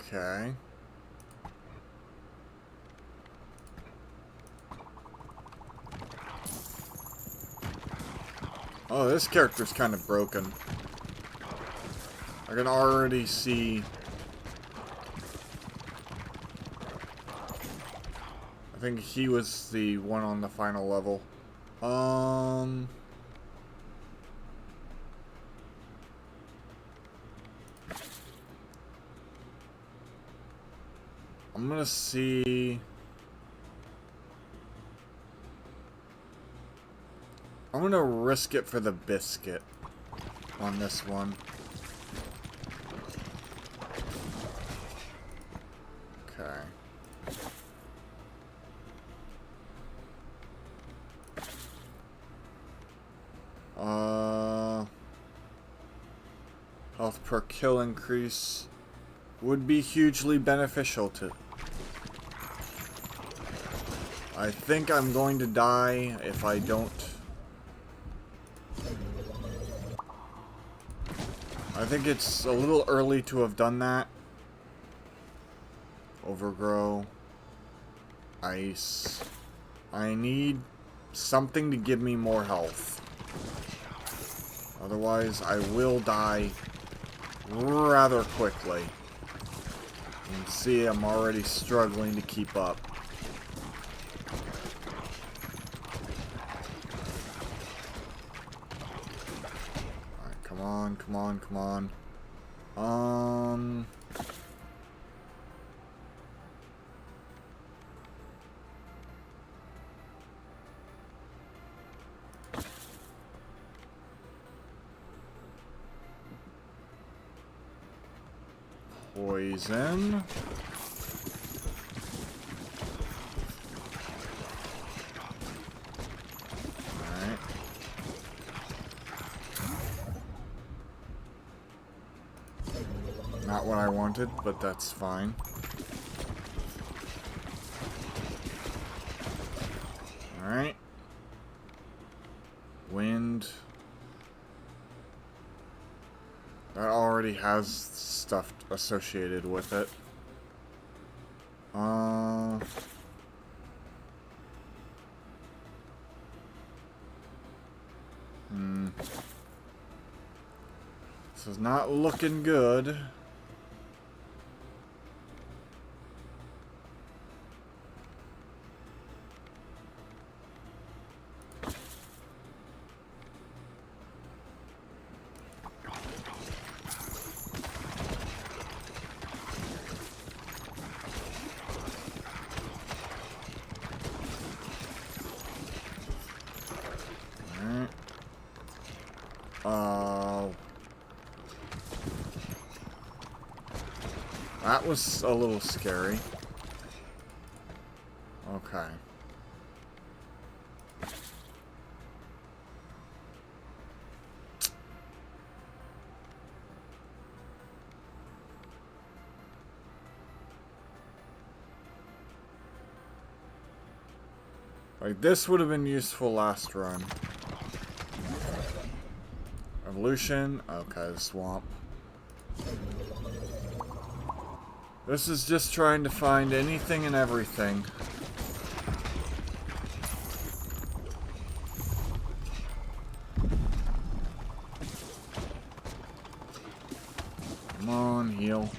Okay. Oh, this character's kind of broken. I can already see. I think he was the one on the final level. I'm gonna see. I'm gonna risk it for the biscuit on this one. Okay. Health per kill increase would be hugely beneficial to. I think I'm going to die if I don't. I think it's a little early to have done that. Overgrow. Ice. I need something to give me more health. Otherwise, I will die rather quickly. You can see I'm already struggling to keep up. Alright, come on, come on, come on. Poison. Alright. Not what I wanted, but that's fine. Alright. Wind. That already has stuff associated with it. This is not looking good. That was a little scary. Okay. Like, this would have been useful last run. Evolution. Okay, swamp. This is just trying to find anything and everything. Come on, heal.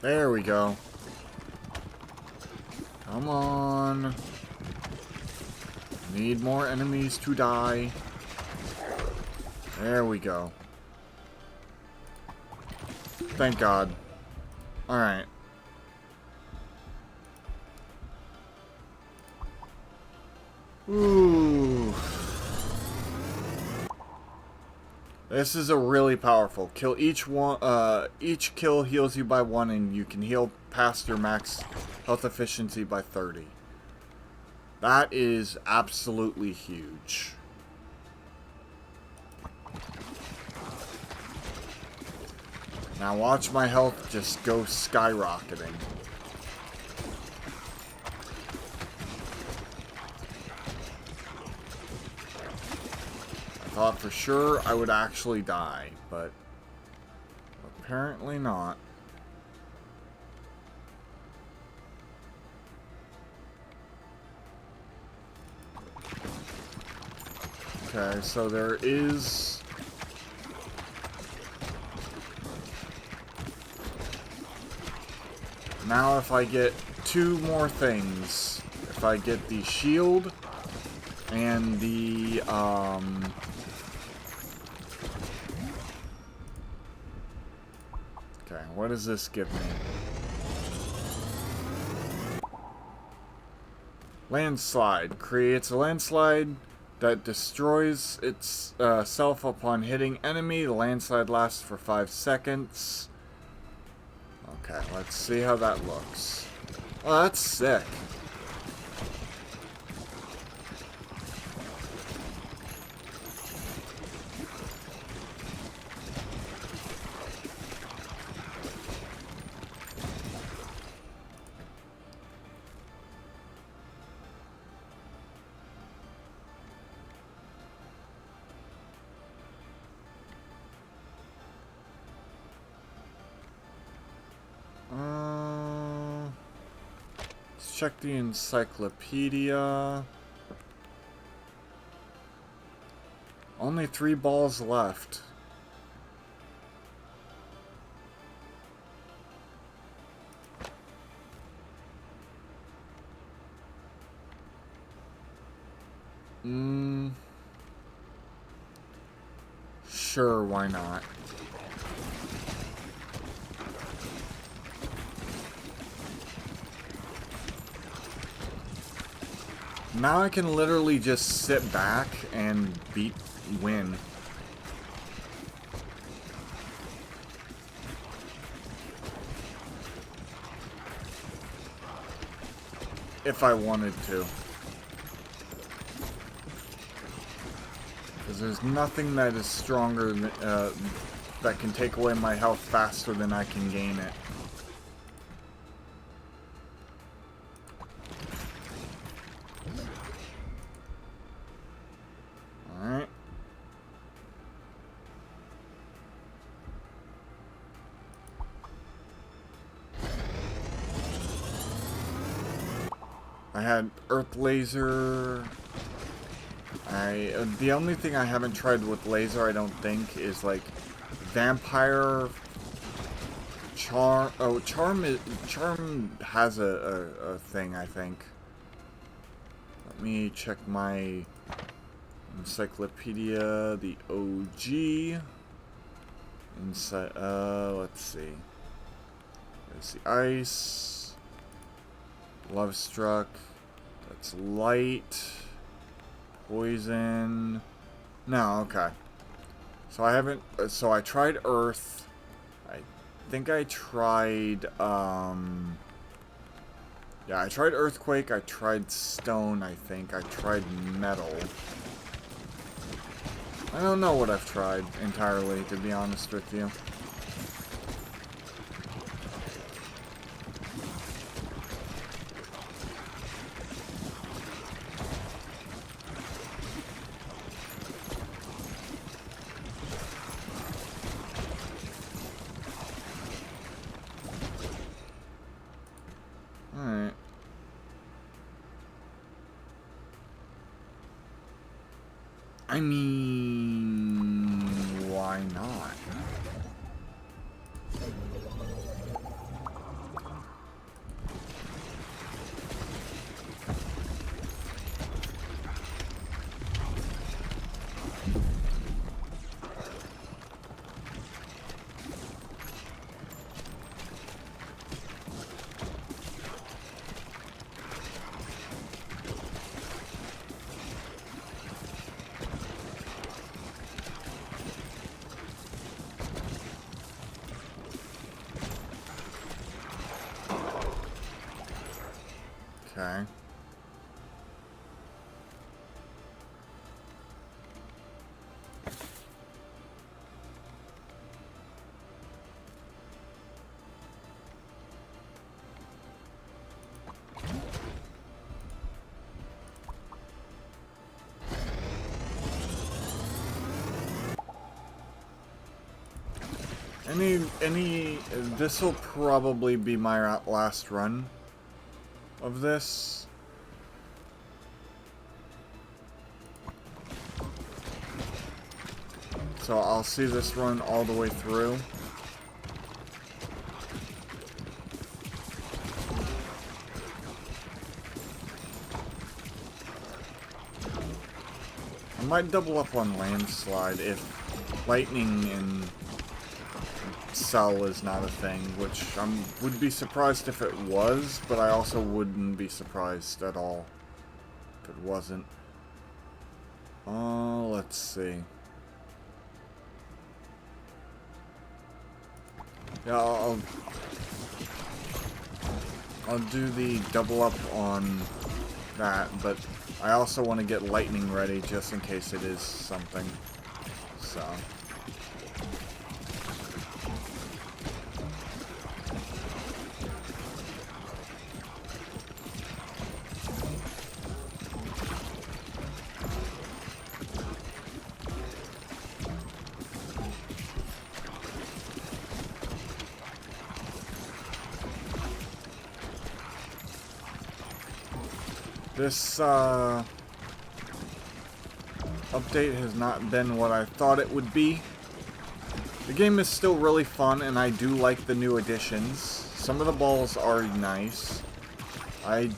There we go. Come on. Need more enemies to die. There we go. Thank God. Alright. Ooh. This is a really powerful kill. Each kill heals you by 1, and you can heal past your max health efficiency by 30. That is absolutely huge. Now watch my health just go skyrocketing. I thought for sure I would actually die, but apparently not. Okay, so there is... Now if I get 2 more things, if I get the shield and the, Okay, what does this give me? Landslide. Creates a landslide that destroys itself upon hitting enemy. The landslide lasts for 5 seconds. Okay, let's see how that looks. Oh, that's sick. Check the encyclopedia. Only 3 balls left. Sure, why not? Now I can literally just sit back and win. If I wanted to. Because there's nothing that is stronger that can take away my health faster than I can gain it. Alright. I had Earth Laser. The only thing I haven't tried with laser, I don't think, is like Vampire, Charm. Oh, Charm has a thing, I think. Let me check my encyclopedia, the OG. Inside, let's see. There's the ice. Love Struck. That's light. Poison. No, okay. So I haven't. So I tried Earth. I think I tried. Yeah, I tried Earthquake. I tried Stone. I think I tried Metal. I don't know what I've tried entirely, to be honest with you. Alright. I mean, why not? Okay. This will probably be my last run of this. So I'll see this run all the way through. I might double up on Landslide if Lightning and Cell is not a thing, which I would be surprised if it was, but I also wouldn't be surprised at all if it wasn't. Let's see. Yeah, I'll do the double up on that, but I also want to get Lightning ready just in case it is something. So. This update has not been what I thought it would be. The game is still really fun, and I do like the new additions. Some of the balls are nice. I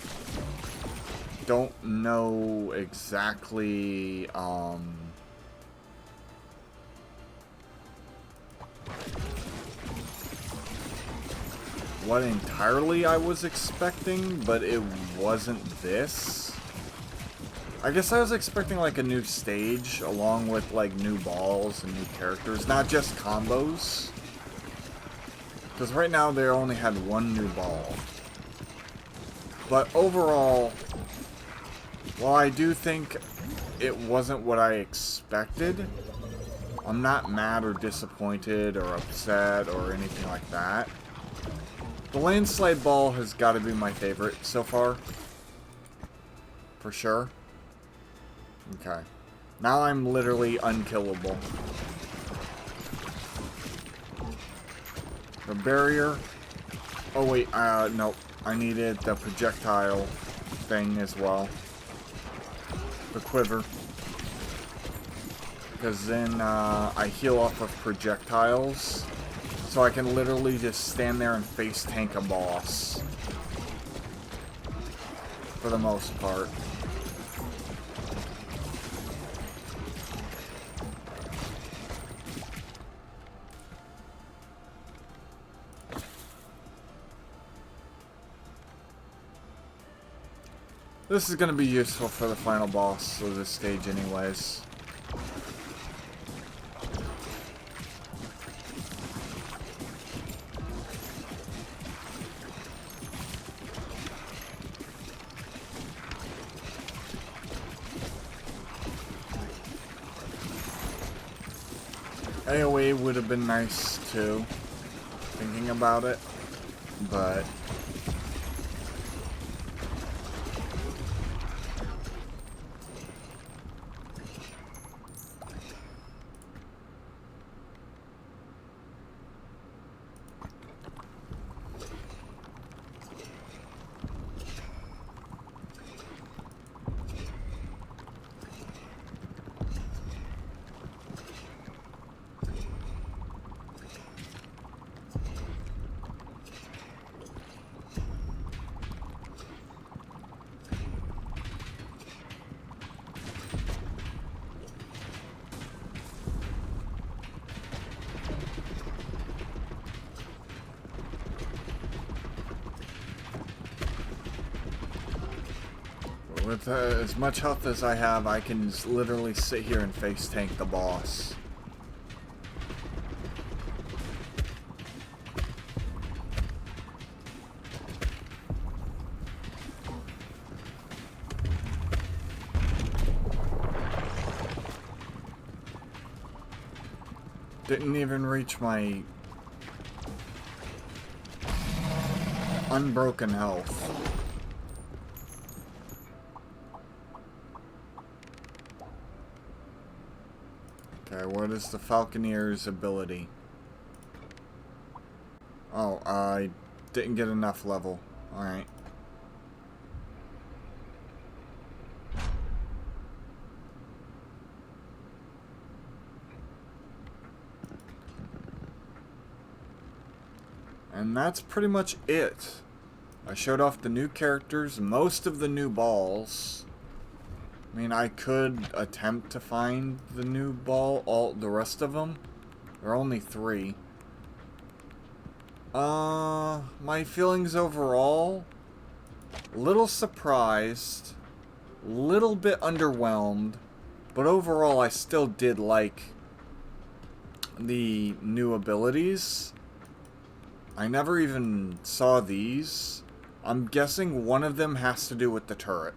don't know exactly, what entirely I was expecting, but it wasn't this. I guess I was expecting like a new stage along with like new balls and new characters, not just combos. Because right now they only had one new ball. But overall, while I do think it wasn't what I expected, I'm not mad or disappointed or upset or anything like that. The landslide ball has got to be my favorite so far. For sure. Okay. Now I'm literally unkillable. The barrier. Oh wait, nope. I needed the projectile thing as well. The quiver. Because then I heal off of projectiles. So I can literally just stand there and face tank a boss. For the most part. This is going to be useful for the final boss of this stage anyways. AoE would have been nice too, thinking about it, but with as much health as I have, I can just literally sit here and face tank the boss. Didn't even reach my unbroken health. Okay, what is the Falconeer's ability? Oh, I didn't get enough level. Alright. And that's pretty much it. I showed off the new characters, most of the new balls. I mean, I could attempt to find the new ball, all the rest of them. There are only 3. My feelings overall, little surprised, little bit underwhelmed, but overall I still did like the new abilities. I never even saw these. I'm guessing one of them has to do with the turret.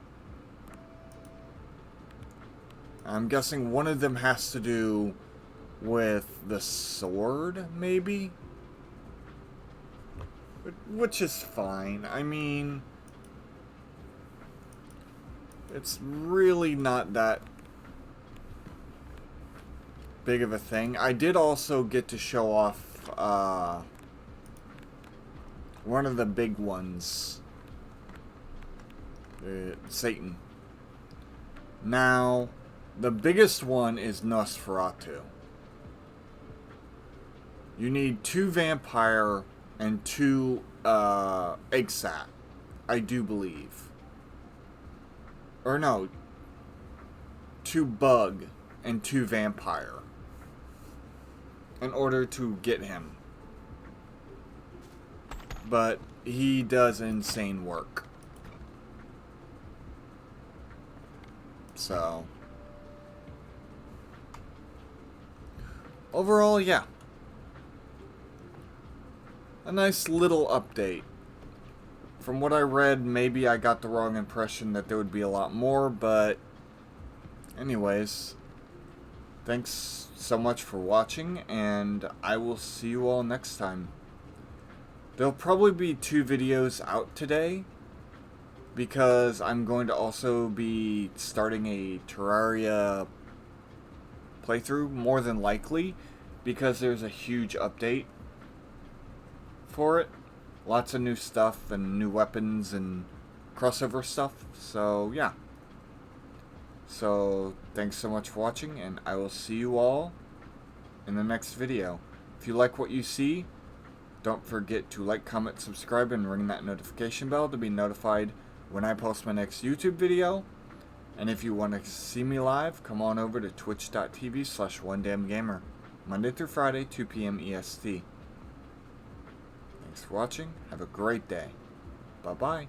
I'm guessing one of them has to do with the sword, maybe? Which is fine. I mean, it's really not that big of a thing. I did also get to show off one of the big ones. Satan. Now, the biggest one is Nosferatu. You need 2 vampire and 2 egg sat, I do believe. Or no, 2 bug and 2 vampire in order to get him. But he does insane work. So, overall, yeah. A nice little update. From what I read, maybe I got the wrong impression that there would be a lot more, but anyways, thanks so much for watching, and I will see you all next time. There'll probably be 2 videos out today, because I'm going to also be starting a Terraria playthrough, more than likely, because there's a huge update for it. Lots of new stuff and new weapons and crossover stuff, so yeah. So thanks so much for watching, and I will see you all in the next video. If you like what you see, don't forget to like, comment, subscribe, and ring that notification bell to be notified when I post my next YouTube video. And if you want to see me live, come on over to twitch.tv/onedamngamer, Monday through Friday, 2 p.m. EST. Thanks for watching. Have a great day. Bye-bye.